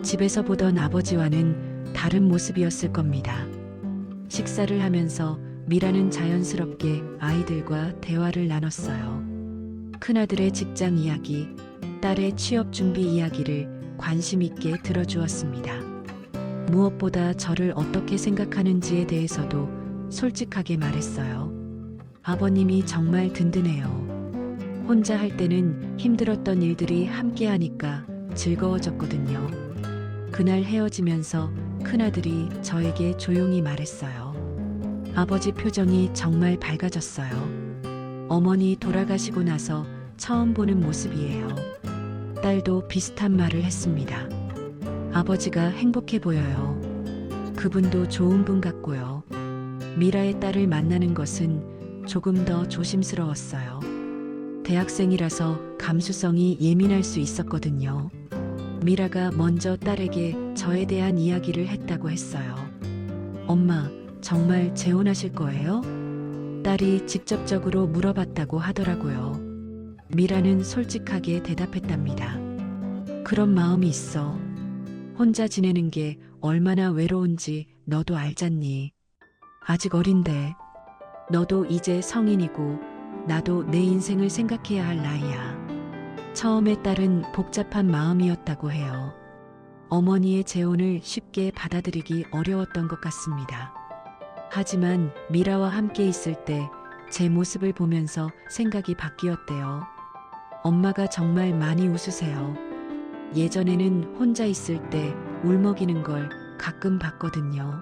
집에서 보던 아버지와는 다른 모습이었을 겁니다. 식사를 하면서 미라는 자연스럽게 아이들과 대화를 나눴어요. 큰아들의 직장 이야기, 딸의 취업 준비 이야기를 관심 있게 들어주었습니다. 무엇보다 저를 어떻게 생각하는지에 대해서도 솔직하게 말했어요. 아버님이 정말 든든해요. 혼자 할 때는 힘들었던 일들이 함께 하니까 즐거워졌거든요. 그날 헤어지면서 큰아들이 저에게 조용히 말했어요. 아버지 표정이 정말 밝아졌어요. 어머니 돌아가시고 나서 처음 보는 모습이에요. 딸도 비슷한 말을 했습니다. 아버지가 행복해 보여요. 그분도 좋은 분 같고요. 미라의 딸을 만나는 것은 조금 더 조심스러웠어요. 대학생이라서 감수성이 예민할 수 있었거든요. 미라가 먼저 딸에게 저에 대한 이야기를 했다고 했어요. 엄마, 정말 재혼하실 거예요? 딸이 직접적으로 물어봤다고 하더라고요. 미라는 솔직하게 대답했답니다. 그런 마음이 있어. 혼자 지내는 게 얼마나 외로운지 너도 알잖니. 아직 어린데. 너도 이제 성인이고 나도 내 인생을 생각해야 할 나이야. 처음에 딸은 복잡한 마음이었다고 해요. 어머니의 재혼을 쉽게 받아들이기 어려웠던 것 같습니다. 하지만 미라와 함께 있을 때 제 모습을 보면서 생각이 바뀌었대요. 엄마가 정말 많이 웃으세요. 예전에는 혼자 있을 때 울먹이는 걸 가끔 봤거든요.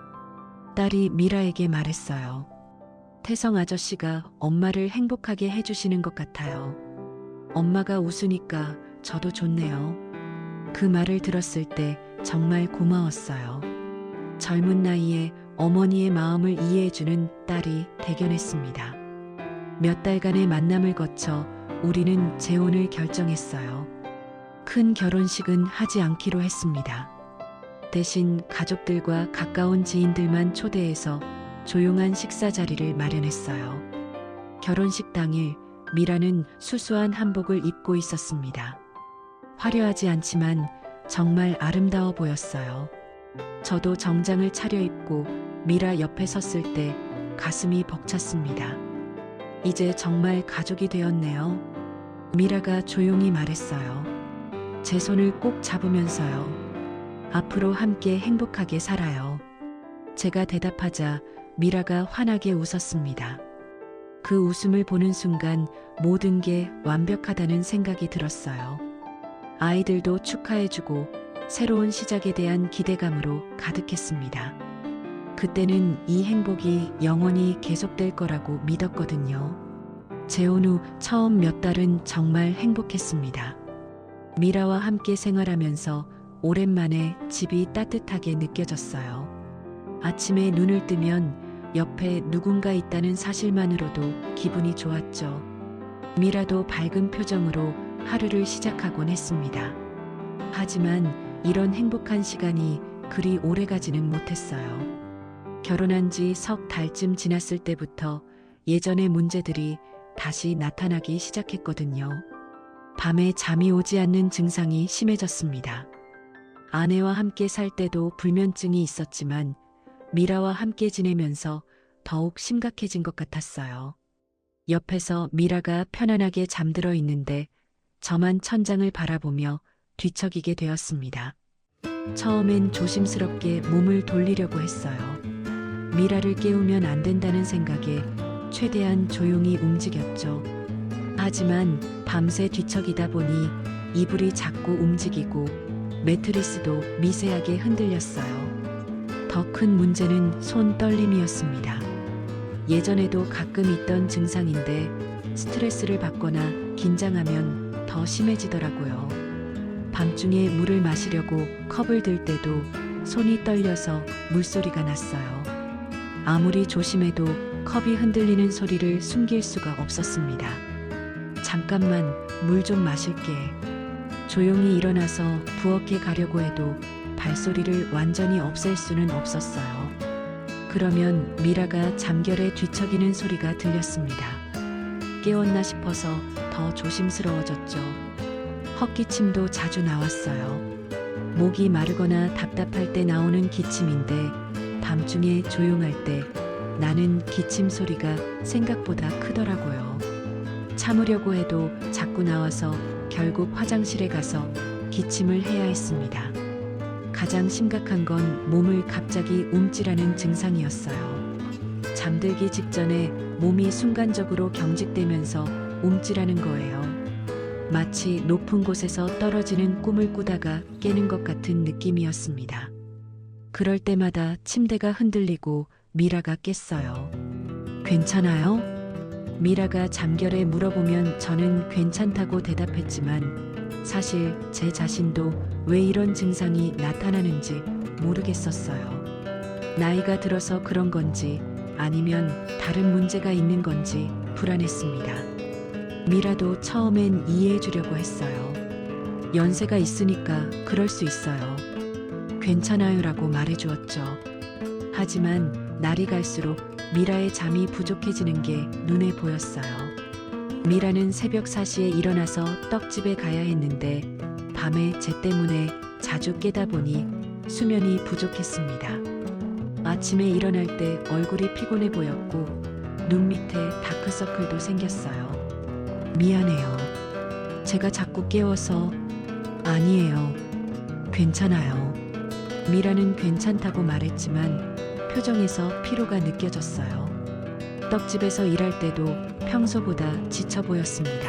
딸이 미라에게 말했어요. 태성 아저씨가 엄마를 행복하게 해주시는 것 같아요. 엄마가 웃으니까 저도 좋네요. 그 말을 들었을 때 정말 고마웠어요. 젊은 나이에 어머니의 마음을 이해해주는 딸이 대견했습니다. 몇 달간의 만남을 거쳐 우리는 재혼을 결정했어요. 큰 결혼식은 하지 않기로 했습니다. 대신 가족들과 가까운 지인들만 초대해서 조용한 식사 자리를 마련했어요. 결혼식 당일 미라는 수수한 한복을 입고 있었습니다. 화려하지 않지만 정말 아름다워 보였어요. 저도 정장을 차려입고 미라 옆에 섰을 때 가슴이 벅찼습니다. 이제 정말 가족이 되었네요. 미라가 조용히 말했어요. 제 손을 꼭 잡으면서요. 앞으로 함께 행복하게 살아요. 제가 대답하자 미라가 환하게 웃었습니다. 그 웃음을 보는 순간 모든 게 완벽하다는 생각이 들었어요. 아이들도 축하해주고 새로운 시작에 대한 기대감으로 가득했습니다. 그때는 이 행복이 영원히 계속될 거라고 믿었거든요. 재혼 후 처음 몇 달은 정말 행복했습니다. 미라와 함께 생활하면서 오랜만에 집이 따뜻하게 느껴졌어요. 아침에 눈을 뜨면 옆에 누군가 있다는 사실만으로도 기분이 좋았죠. 미라도 밝은 표정으로 하루를 시작하곤 했습니다. 하지만 이런 행복한 시간이 그리 오래가지는 못했어요. 결혼한 지 석 달쯤 지났을 때부터 예전의 문제들이 다시 나타나기 시작했거든요. 밤에 잠이 오지 않는 증상이 심해졌습니다. 아내와 함께 살 때도 불면증이 있었지만 미라와 함께 지내면서 더욱 심각해진 것 같았어요. 옆에서 미라가 편안하게 잠들어 있는데 저만 천장을 바라보며 뒤척이게 되었습니다. 처음엔 조심스럽게 몸을 돌리려고 했어요. 미라를 깨우면 안 된다는 생각에 최대한 조용히 움직였죠. 하지만 밤새 뒤척이다 보니 이불이 자꾸 움직이고 매트리스도 미세하게 흔들렸어요. 더 큰 문제는 손 떨림이었습니다. 예전에도 가끔 있던 증상인데 스트레스를 받거나 긴장하면 더 심해지더라고요. 밤중에 물을 마시려고 컵을 들 때도 손이 떨려서 물소리가 났어요. 아무리 조심해도 컵이 흔들리는 소리를 숨길 수가 없었습니다. 잠깐만 물 좀 마실게. 조용히 일어나서 부엌에 가려고 해도 발소리를 완전히 없앨 수는 없었어요. 그러면 미라가 잠결에 뒤척이는 소리가 들렸습니다. 깨웠나 싶어서 더 조심스러워졌죠. 헛기침도 자주 나왔어요. 목이 마르거나 답답할 때 나오는 기침인데 밤중에 조용할 때 나는 기침 소리가 생각보다 크더라고요. 참으려고 해도 자꾸 나와서 결국 화장실에 가서 기침을 해야 했습니다. 가장 심각한 건 몸을 갑자기 움찔하는 증상이었어요. 잠들기 직전에 몸이 순간적으로 경직되면서 움찔하는 거예요. 마치 높은 곳에서 떨어지는 꿈을 꾸다가 깨는 것 같은 느낌이었습니다. 그럴 때마다 침대가 흔들리고 미라가 깼어요. 괜찮아요? 미라가 잠결에 물어보면 저는 괜찮다고 대답했지만 사실 제 자신도 왜 이런 증상이 나타나는지 모르겠었어요. 나이가 들어서 그런 건지 아니면 다른 문제가 있는 건지 불안했습니다. 미라도 처음엔 이해해 주려고 했어요. 연세가 있으니까 그럴 수 있어요. 괜찮아요라고 말해주었죠. 하지만 날이 갈수록 미라의 잠이 부족해지는 게 눈에 보였어요. 미라는 새벽 4시에 일어나서 떡집에 가야 했는데 밤에 제 때문에 자주 깨다 보니 수면이 부족했습니다. 아침에 일어날 때 얼굴이 피곤해 보였고 눈 밑에 다크서클도 생겼어요. 미안해요. 제가 자꾸 깨워서. 아니에요. 괜찮아요. 미라는 괜찮다고 말했지만 표정에서 피로가 느껴졌어요. 떡집에서 일할 때도 평소보다 지쳐 보였습니다.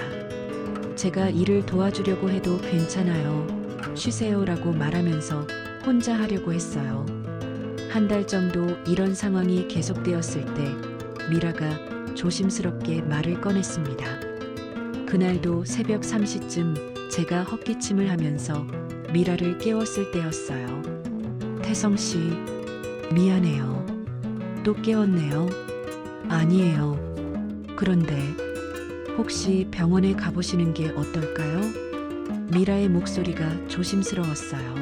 제가 일을 도와주려고 해도 괜찮아요. 쉬세요라고 말하면서 혼자 하려고 했어요. 한 달 정도 이런 상황이 계속되었을 때 미라가 조심스럽게 말을 꺼냈습니다. 그날도 새벽 3시쯤 제가 헛기침을 하면서 미라를 깨웠을 때였어요. 태성 씨, 미안해요. 또 깨웠네요. 아니에요. 그런데 혹시 병원에 가보시는 게 어떨까요? 미라의 목소리가 조심스러웠어요.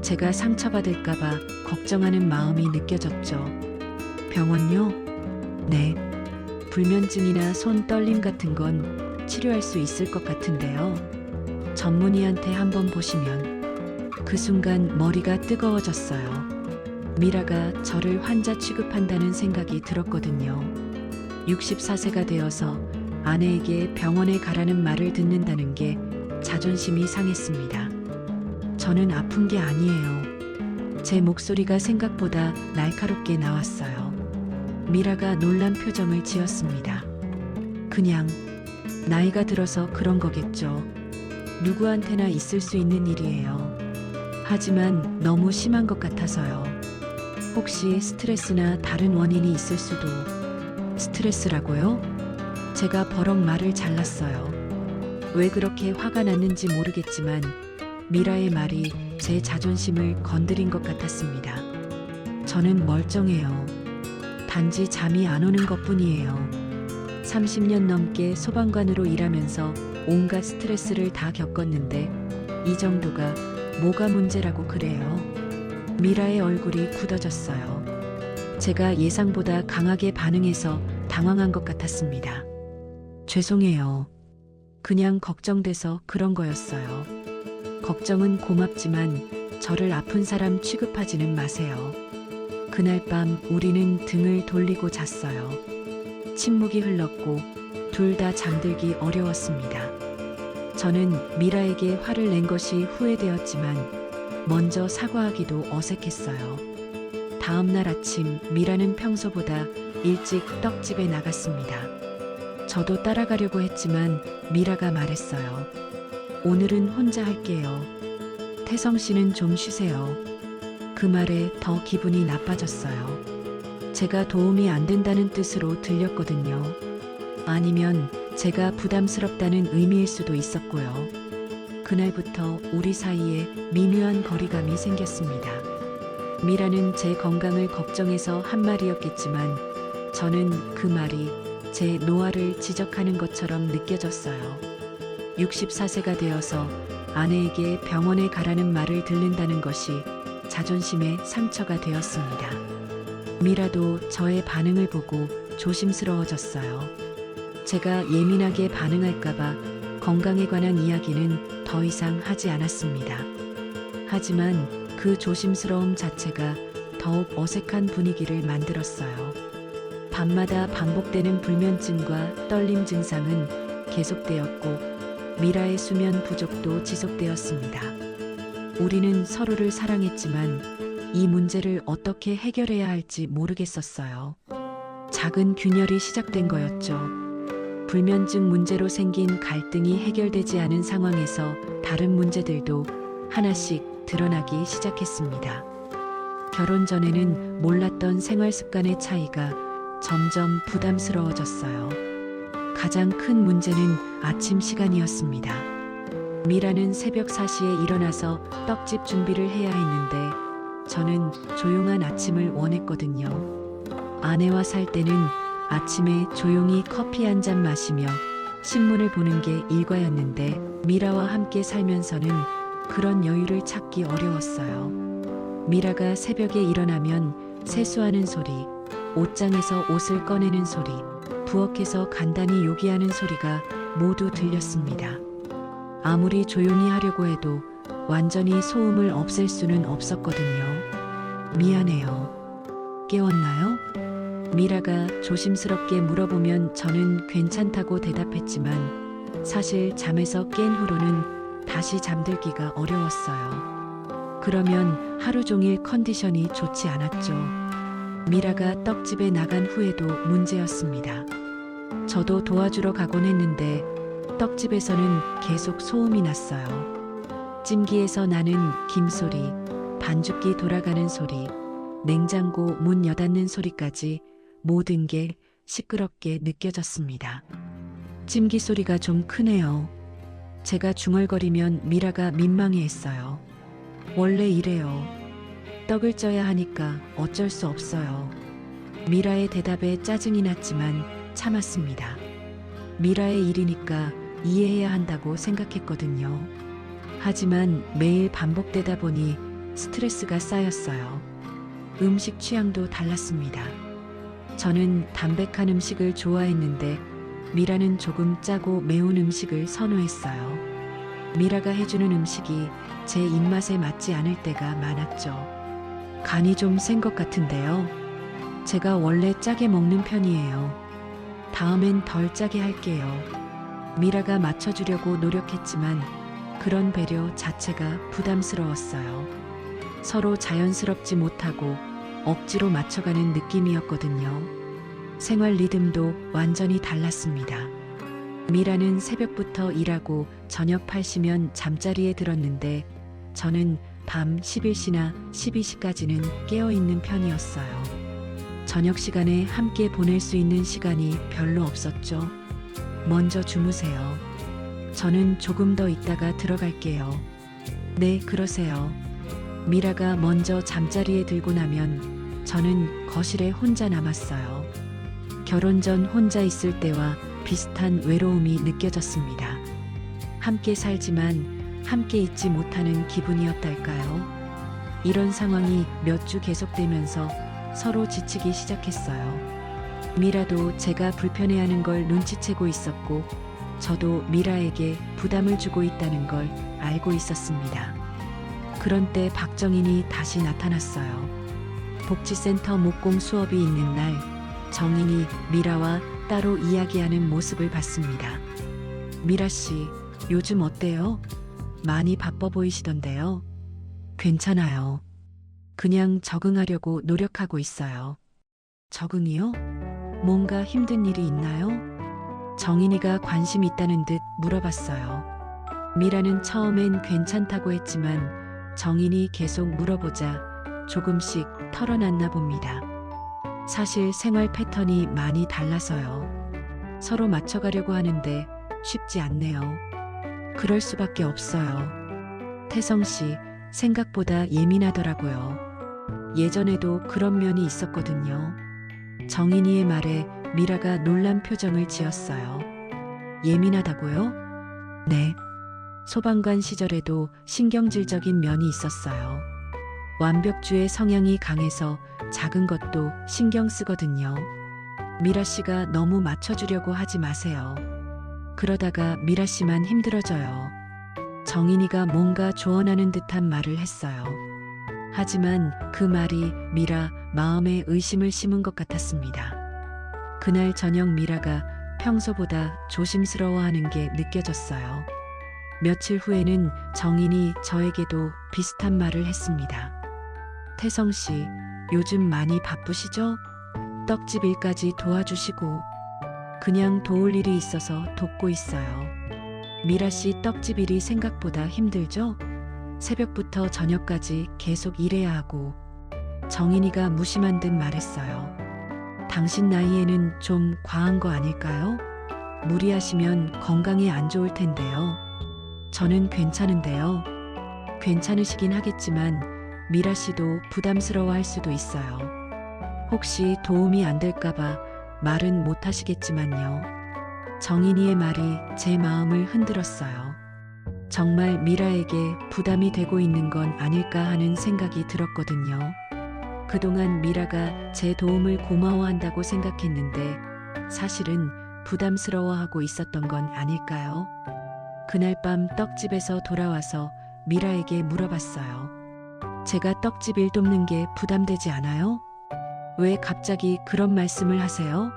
제가 상처받을까봐 걱정하는 마음이 느껴졌죠. 병원요? 네. 불면증이나 손 떨림 같은 건 치료할 수 있을 것 같은데요. 전문의한테 한번 보시면. 그 순간 머리가 뜨거워졌어요. 미라가 저를 환자 취급한다는 생각이 들었거든요. 64세가 되어서 아내에게 병원에 가라는 말을 듣는다는 게 자존심이 상했습니다. 저는 아픈 게 아니에요. 제 목소리가 생각보다 날카롭게 나왔어요. 미라가 놀란 표정을 지었습니다. 그냥 나이가 들어서 그런 거겠죠. 누구한테나 있을 수 있는 일이에요. 하지만 너무 심한 것 같아서요. 혹시 스트레스나 다른 원인이 있을 수도. 스트레스라고요? 제가 버럭 말을 잘랐어요. 왜 그렇게 화가 났는지 모르겠지만 미라의 말이 제 자존심을 건드린 것 같았습니다. 저는 멀쩡해요. 단지 잠이 안 오는 것뿐이에요. 30년 넘게 소방관으로 일하면서 온갖 스트레스를 다 겪었는데 이 정도가 뭐가 문제라고 그래요? 미라의 얼굴이 굳어졌어요. 제가 예상보다 강하게 반응해서 당황한 것 같았습니다. 죄송해요. 그냥 걱정돼서 그런 거였어요. 걱정은 고맙지만 저를 아픈 사람 취급하지는 마세요. 그날 밤 우리는 등을 돌리고 잤어요. 침묵이 흘렀고 둘 다 잠들기 어려웠습니다. 저는 미라에게 화를 낸 것이 후회되었지만 먼저 사과하기도 어색했어요. 다음 날 아침 미라는 평소보다 일찍 떡집에 나갔습니다. 저도 따라가려고 했지만 미라가 말했어요. 오늘은 혼자 할게요. 태성 씨는 좀 쉬세요. 그 말에 더 기분이 나빠졌어요. 제가 도움이 안 된다는 뜻으로 들렸거든요. 아니면 제가 부담스럽다는 의미일 수도 있었고요. 그날부터 우리 사이에 미묘한 거리감이 생겼습니다. 미라는 제 건강을 걱정해서 한 말이었겠지만 저는 그 말이 제 노화를 지적하는 것처럼 느껴졌어요. 64세가 되어서 아내에게 병원에 가라는 말을 듣는다는 것이 자존심의 상처가 되었습니다. 미라도 저의 반응을 보고 조심스러워졌어요. 제가 예민하게 반응할까봐 건강에 관한 이야기는 더 이상 하지 않았습니다. 하지만 그 조심스러움 자체가 더욱 어색한 분위기를 만들었어요. 밤마다 반복되는 불면증과 떨림 증상은 계속되었고 미라의 수면 부족도 지속되었습니다. 우리는 서로를 사랑했지만 이 문제를 어떻게 해결해야 할지 모르겠었어요. 작은 균열이 시작된 거였죠. 불면증 문제로 생긴 갈등이 해결되지 않은 상황에서 다른 문제들도 하나씩 드러나기 시작했습니다. 결혼 전에는 몰랐던 생활 습관의 차이가 점점 부담스러워졌어요. 가장 큰 문제는 아침 시간이었습니다. 미라는 새벽 4시에 일어나서 떡집 준비를 해야 했는데 저는 조용한 아침을 원했거든요. 아내와 살 때는 아침에 조용히 커피 한 잔 마시며 신문을 보는 게 일과였는데 미라와 함께 살면서는 그런 여유를 찾기 어려웠어요. 미라가 새벽에 일어나면 세수하는 소리, 옷장에서 옷을 꺼내는 소리, 부엌에서 간단히 요기하는 소리가 모두 들렸습니다. 아무리 조용히 하려고 해도 완전히 소음을 없앨 수는 없었거든요. 미안해요. 깨웠나요? 미라가 조심스럽게 물어보면 저는 괜찮다고 대답했지만 사실 잠에서 깬 후로는 다시 잠들기가 어려웠어요. 그러면 하루 종일 컨디션이 좋지 않았죠. 미라가 떡집에 나간 후에도 문제였습니다. 저도 도와주러 가곤 했는데 떡집에서는 계속 소음이 났어요. 찜기에서 나는 김 소리, 반죽기 돌아가는 소리, 냉장고 문 여닫는 소리까지 모든 게 시끄럽게 느껴졌습니다. 찜기 소리가 좀 크네요. 제가 중얼거리면 미라가 민망해했어요. 원래 이래요. 떡을 쪄야 하니까 어쩔 수 없어요. 미라의 대답에 짜증이 났지만 참았습니다. 미라의 일이니까 이해해야 한다고 생각했거든요. 하지만 매일 반복되다 보니 스트레스가 쌓였어요. 음식 취향도 달랐습니다. 저는 담백한 음식을 좋아했는데 미라는 조금 짜고 매운 음식을 선호했어요. 미라가 해주는 음식이 제 입맛에 맞지 않을 때가 많았죠. 간이 좀 센 것 같은데요. 제가 원래 짜게 먹는 편이에요. 다음엔 덜 짜게 할게요. 미라가 맞춰주려고 노력했지만 그런 배려 자체가 부담스러웠어요. 서로 자연스럽지 못하고 억지로 맞춰가는 느낌이었거든요. 생활 리듬도 완전히 달랐습니다. 미라는 새벽부터 일하고 저녁 8시면 잠자리에 들었는데 저는 밤 11시나 12시까지는 깨어있는 편이었어요. 저녁 시간에 함께 보낼 수 있는 시간이 별로 없었죠. 먼저 주무세요. 저는 조금 더 있다가 들어갈게요. 네, 그러세요. 미라가 먼저 잠자리에 들고 나면 저는 거실에 혼자 남았어요. 결혼 전 혼자 있을 때와 비슷한 외로움이 느껴졌습니다. 함께 살지만 함께 있지 못하는 기분이었달까요? 이런 상황이 몇 주 계속되면서 서로 지치기 시작했어요. 미라도 제가 불편해하는 걸 눈치채고 있었고 저도 미라에게 부담을 주고 있다는 걸 알고 있었습니다. 그런 때 박정인이 다시 나타났어요. 복지센터 목공 수업이 있는 날 정인이 미라와 따로 이야기하는 모습을 봤습니다. 미라 씨, 요즘 어때요? 많이 바빠 보이시던데요. 괜찮아요. 그냥 적응하려고 노력하고 있어요. 적응이요? 뭔가 힘든 일이 있나요? 정인이가 관심 있다는 듯 물어봤어요. 미라는 처음엔 괜찮다고 했지만 정인이 계속 물어보자 조금씩 털어놨나 봅니다. 사실 생활 패턴이 많이 달라서요. 서로 맞춰가려고 하는데 쉽지 않네요. 그럴 수밖에 없어요. 태성 씨, 생각보다 예민하더라고요. 예전에도 그런 면이 있었거든요. 정인이의 말에 미라가 놀란 표정을 지었어요. 예민하다고요? 네. 소방관 시절에도 신경질적인 면이 있었어요. 완벽주의 성향이 강해서 작은 것도 신경 쓰거든요. 미라 씨가 너무 맞춰주려고 하지 마세요. 그러다가 미라 씨만 힘들어져요. 정인이가 뭔가 조언하는 듯한 말을 했어요. 하지만 그 말이 미라 마음에 의심을 심은 것 같았습니다. 그날 저녁 미라가 평소보다 조심스러워하는 게 느껴졌어요. 며칠 후에는 정인이 저에게도 비슷한 말을 했습니다. 태성 씨, 요즘 많이 바쁘시죠? 떡집 일까지 도와주시고. 그냥 도울 일이 있어서 돕고 있어요. 미라 씨 떡집 일이 생각보다 힘들죠? 새벽부터 저녁까지 계속 일해야 하고. 정인이가 무심한 듯 말했어요. 당신 나이에는 좀 과한 거 아닐까요? 무리하시면 건강에 안 좋을 텐데요. 저는 괜찮은데요. 괜찮으시긴 하겠지만 미라 씨도 부담스러워할 수도 있어요. 혹시 도움이 안 될까봐 말은 못 하시겠지만요. 정인이의 말이 제 마음을 흔들었어요. 정말 미라에게 부담이 되고 있는 건 아닐까 하는 생각이 들었거든요. 그동안 미라가 제 도움을 고마워한다고 생각했는데 사실은 부담스러워하고 있었던 건 아닐까요? 그날 밤 떡집에서 돌아와서 미라에게 물어봤어요. 제가 떡집 일 돕는 게 부담되지 않아요? 왜 갑자기 그런 말씀을 하세요?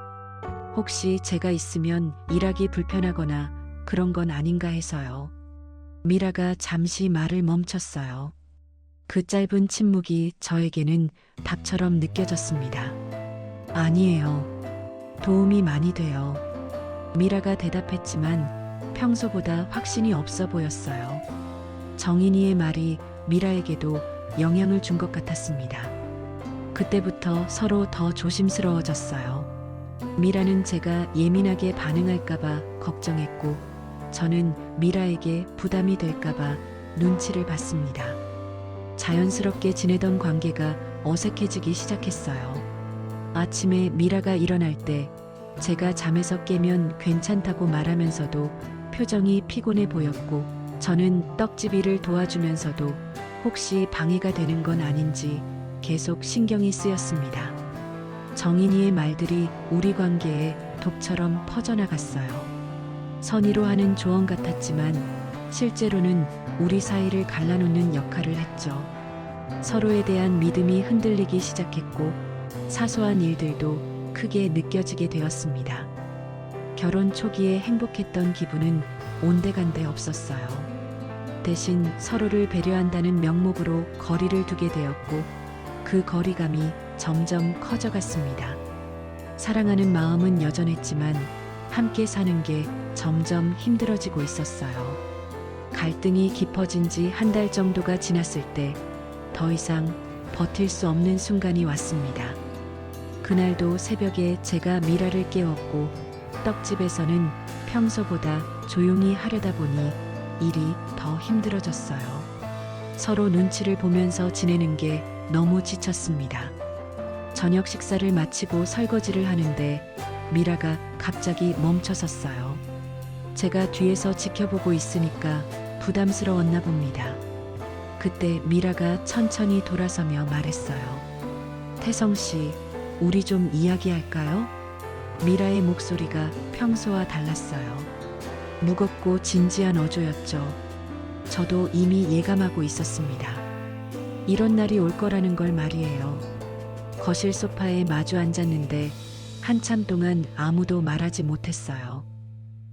혹시 제가 있으면 일하기 불편하거나 그런 건 아닌가 해서요. 미라가 잠시 말을 멈췄어요. 그 짧은 침묵이 저에게는 답처럼 느껴졌습니다. 아니에요. 도움이 많이 돼요. 미라가 대답했지만 평소보다 확신이 없어 보였어요. 정인이의 말이 미라에게도 영향을 준 것 같았습니다. 그때부터 서로 더 조심스러워졌어요. 미라는 제가 예민하게 반응할까봐 걱정했고, 저는 미라에게 부담이 될까봐 눈치를 봤습니다. 자연스럽게 지내던 관계가 어색해지기 시작했어요. 아침에 미라가 일어날 때 제가 잠에서 깨면 괜찮다고 말하면서도 표정이 피곤해 보였고, 저는 떡집 일을 도와주면서도 혹시 방해가 되는 건 아닌지 계속 신경이 쓰였습니다. 정인이의 말들이 우리 관계에 독처럼 퍼져나갔어요. 선의로 하는 조언 같았지만 실제로는 우리 사이를 갈라놓는 역할을 했죠. 서로에 대한 믿음이 흔들리기 시작했고 사소한 일들도 크게 느껴지게 되었습니다. 결혼 초기에 행복했던 기분은 온데간데 없었어요. 대신 서로를 배려한다는 명목으로 거리를 두게 되었고 그 거리감이 점점 커져갔습니다. 사랑하는 마음은 여전했지만 함께 사는 게 점점 힘들어지고 있었어요. 갈등이 깊어진 지 한 달 정도가 지났을 때 더 이상 버틸 수 없는 순간이 왔습니다. 그날도 새벽에 제가 미라를 깨웠고 떡집에서는 평소보다 조용히 하려다 보니 일이 더 힘들어졌어요. 서로 눈치를 보면서 지내는 게 너무 지쳤습니다. 저녁 식사를 마치고 설거지를 하는데 미라가 갑자기 멈춰섰어요. 제가 뒤에서 지켜보고 있으니까 부담스러웠나 봅니다. 그때 미라가 천천히 돌아서며 말했어요. 태성 씨, 우리 좀 이야기할까요? 미라의 목소리가 평소와 달랐어요. 무겁고 진지한 어조였죠. 저도 이미 예감하고 있었습니다. 이런 날이 올 거라는 걸 말이에요. 거실 소파에 마주 앉았는데 한참 동안 아무도 말하지 못했어요.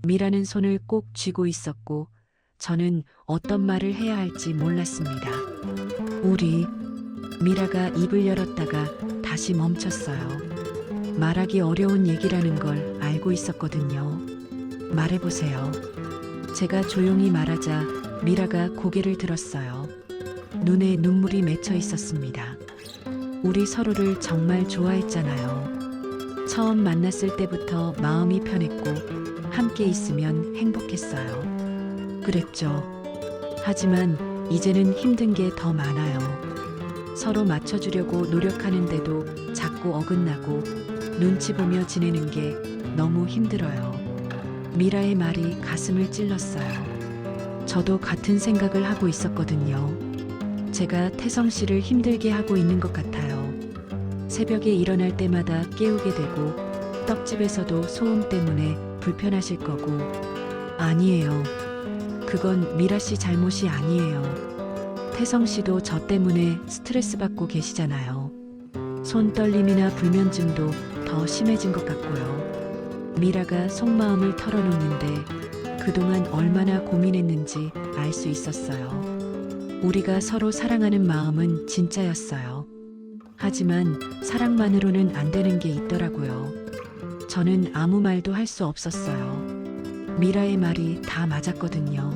미라는 손을 꼭 쥐고 있었고 저는 어떤 말을 해야 할지 몰랐습니다. 우리, 미라가 입을 열었다가 다시 멈췄어요. 말하기 어려운 얘기라는 걸 알고 있었거든요. 말해보세요. 제가 조용히 말하자 미라가 고개를 들었어요. 눈에 눈물이 맺혀 있었습니다. 우리 서로를 정말 좋아했잖아요. 처음 만났을 때부터 마음이 편했고 함께 있으면 행복했어요. 그랬죠. 하지만 이제는 힘든 게 더 많아요. 서로 맞춰주려고 노력하는데도 자꾸 어긋나고 눈치 보며 지내는 게 너무 힘들어요. 미라의 말이 가슴을 찔렀어요. 저도 같은 생각을 하고 있었거든요. 제가 태성 씨를 힘들게 하고 있는 것 같아요. 새벽에 일어날 때마다 깨우게 되고 떡집에서도 소음 때문에 불편하실 거고. 아니에요. 그건 미라 씨 잘못이 아니에요. 태성 씨도 저 때문에 스트레스 받고 계시잖아요. 손떨림이나 불면증도 더 심해진 것 같고요. 미라가 속마음을 털어놓는데 그동안 얼마나 고민했는지 알 수 있었어요. 우리가 서로 사랑하는 마음은 진짜였어요. 하지만 사랑만으로는 안 되는 게 있더라고요. 저는 아무 말도 할 수 없었어요. 미라의 말이 다 맞았거든요.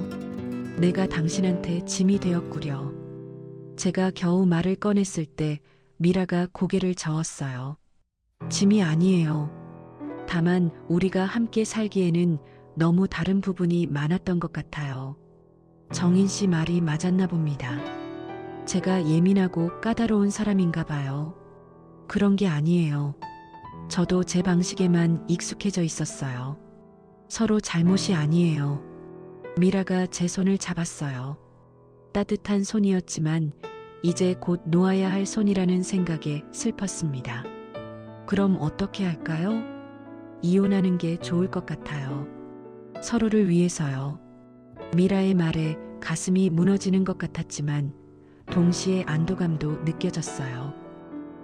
내가 당신한테 짐이 되었구려. 제가 겨우 말을 꺼냈을 때 미라가 고개를 저었어요. 짐이 아니에요. 다만 우리가 함께 살기에는 너무 다른 부분이 많았던 것 같아요. 정인 씨 말이 맞았나 봅니다. 제가 예민하고 까다로운 사람인가 봐요. 그런 게 아니에요. 저도 제 방식에만 익숙해져 있었어요. 서로 잘못이 아니에요. 미라가 제 손을 잡았어요. 따뜻한 손이었지만 이제 곧 놓아야 할 손이라는 생각에 슬펐습니다. 그럼 어떻게 할까요? 이혼하는 게 좋을 것 같아요. 서로를 위해서요. 미라의 말에 가슴이 무너지는 것 같았지만 동시에 안도감도 느껴졌어요.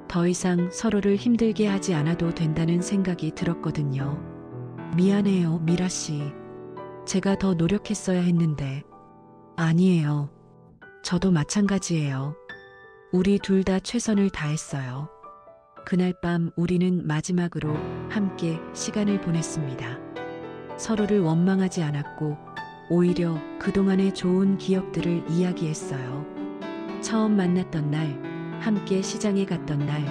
더 이상 서로를 힘들게 하지 않아도 된다는 생각이 들었거든요. 미안해요, 미라 씨. 제가 더 노력했어야 했는데. 아니에요. 저도 마찬가지예요. 우리 둘 다 최선을 다했어요. 그날 밤 우리는 마지막으로 함께 시간을 보냈습니다. 서로를 원망하지 않았고 오히려 그동안의 좋은 기억들을 이야기했어요. 처음 만났던 날, 함께 시장에 갔던 날,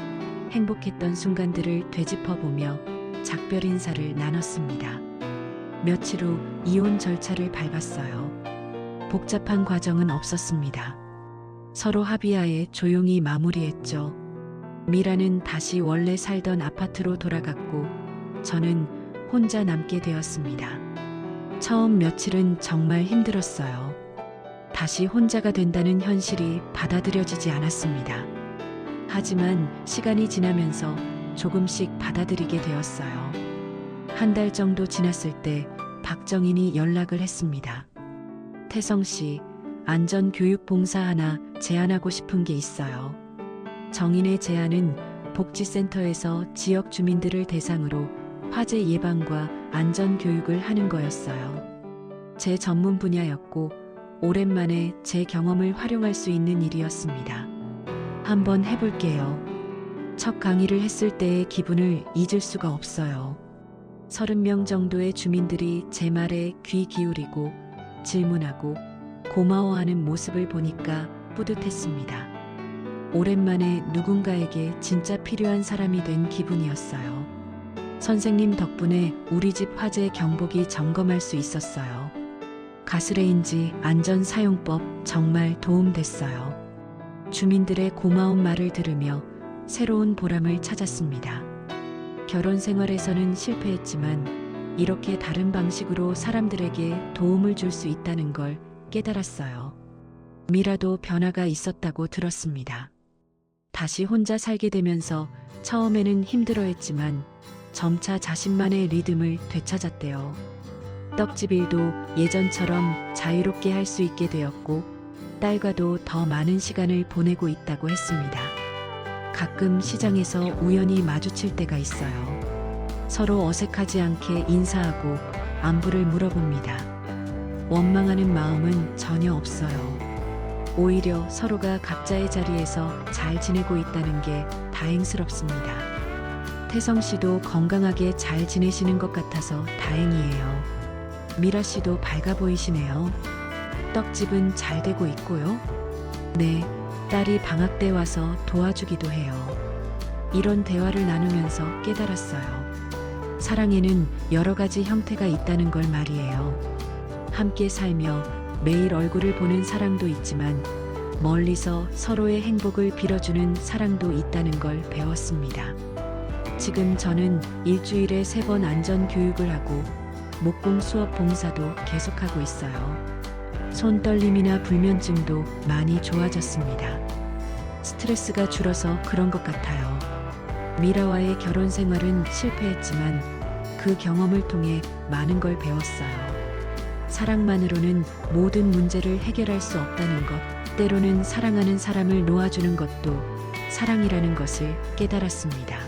행복했던 순간들을 되짚어보며 작별 인사를 나눴습니다. 며칠 후 이혼 절차를 밟았어요. 복잡한 과정은 없었습니다. 서로 합의하에 조용히 마무리했죠. 미라는 다시 원래 살던 아파트로 돌아갔고 저는 혼자 남게 되었습니다. 처음 며칠은 정말 힘들었어요. 다시 혼자가 된다는 현실이 받아들여지지 않았습니다. 하지만 시간이 지나면서 조금씩 받아들이게 되었어요. 한 달 정도 지났을 때 박정인이 연락을 했습니다. 태성 씨, 안전교육 봉사 하나 제안하고 싶은 게 있어요. 정인의 제안은 복지센터에서 지역 주민들을 대상으로 화재 예방과 안전교육을 하는 거였어요. 제 전문 분야였고 오랜만에 제 경험을 활용할 수 있는 일이었습니다. 한번 해볼게요. 첫 강의를 했을 때의 기분을 잊을 수가 없어요. 30명 정도의 주민들이 제 말에 귀 기울이고 질문하고 고마워하는 모습을 보니까 뿌듯했습니다. 오랜만에 누군가에게 진짜 필요한 사람이 된 기분이었어요. 선생님 덕분에 우리 집 화재 경보기 점검할 수 있었어요. 가스레인지 안전사용법 정말 도움됐어요. 주민들의 고마운 말을 들으며 새로운 보람을 찾았습니다. 결혼 생활에서는 실패했지만 이렇게 다른 방식으로 사람들에게 도움을 줄 수 있다는 걸 깨달았어요. 미라도 변화가 있었다고 들었습니다. 다시 혼자 살게 되면서 처음에는 힘들어했지만 점차 자신만의 리듬을 되찾았대요. 떡집 일도 예전처럼 자유롭게 할 수 있게 되었고 딸과도 더 많은 시간을 보내고 있다고 했습니다. 가끔 시장에서 우연히 마주칠 때가 있어요. 서로 어색하지 않게 인사하고 안부를 물어봅니다. 원망하는 마음은 전혀 없어요. 오히려 서로가 각자의 자리에서 잘 지내고 있다는 게 다행스럽습니다. 태성 씨도 건강하게 잘 지내시는 것 같아서 다행이에요. 미라 씨도 밝아 보이시네요. 떡집은 잘 되고 있고요. 네, 딸이 방학 때 와서 도와주기도 해요. 이런 대화를 나누면서 깨달았어요. 사랑에는 여러 가지 형태가 있다는 걸 말이에요. 함께 살며 매일 얼굴을 보는 사랑도 있지만 멀리서 서로의 행복을 빌어주는 사랑도 있다는 걸 배웠습니다. 지금 저는 일주일에 3번 안전교육을 하고 목공 수업 봉사도 계속하고 있어요. 손떨림이나 불면증도 많이 좋아졌습니다. 스트레스가 줄어서 그런 것 같아요. 미라와의 결혼 생활은 실패했지만 그 경험을 통해 많은 걸 배웠어요. 사랑만으로는 모든 문제를 해결할 수 없다는 것, 때로는 사랑하는 사람을 놓아주는 것도 사랑이라는 것을 깨달았습니다.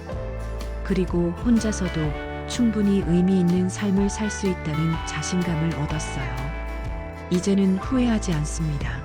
그리고 혼자서도 충분히 의미 있는 삶을 살 수 있다는 자신감을 얻었어요. 이제는 후회하지 않습니다.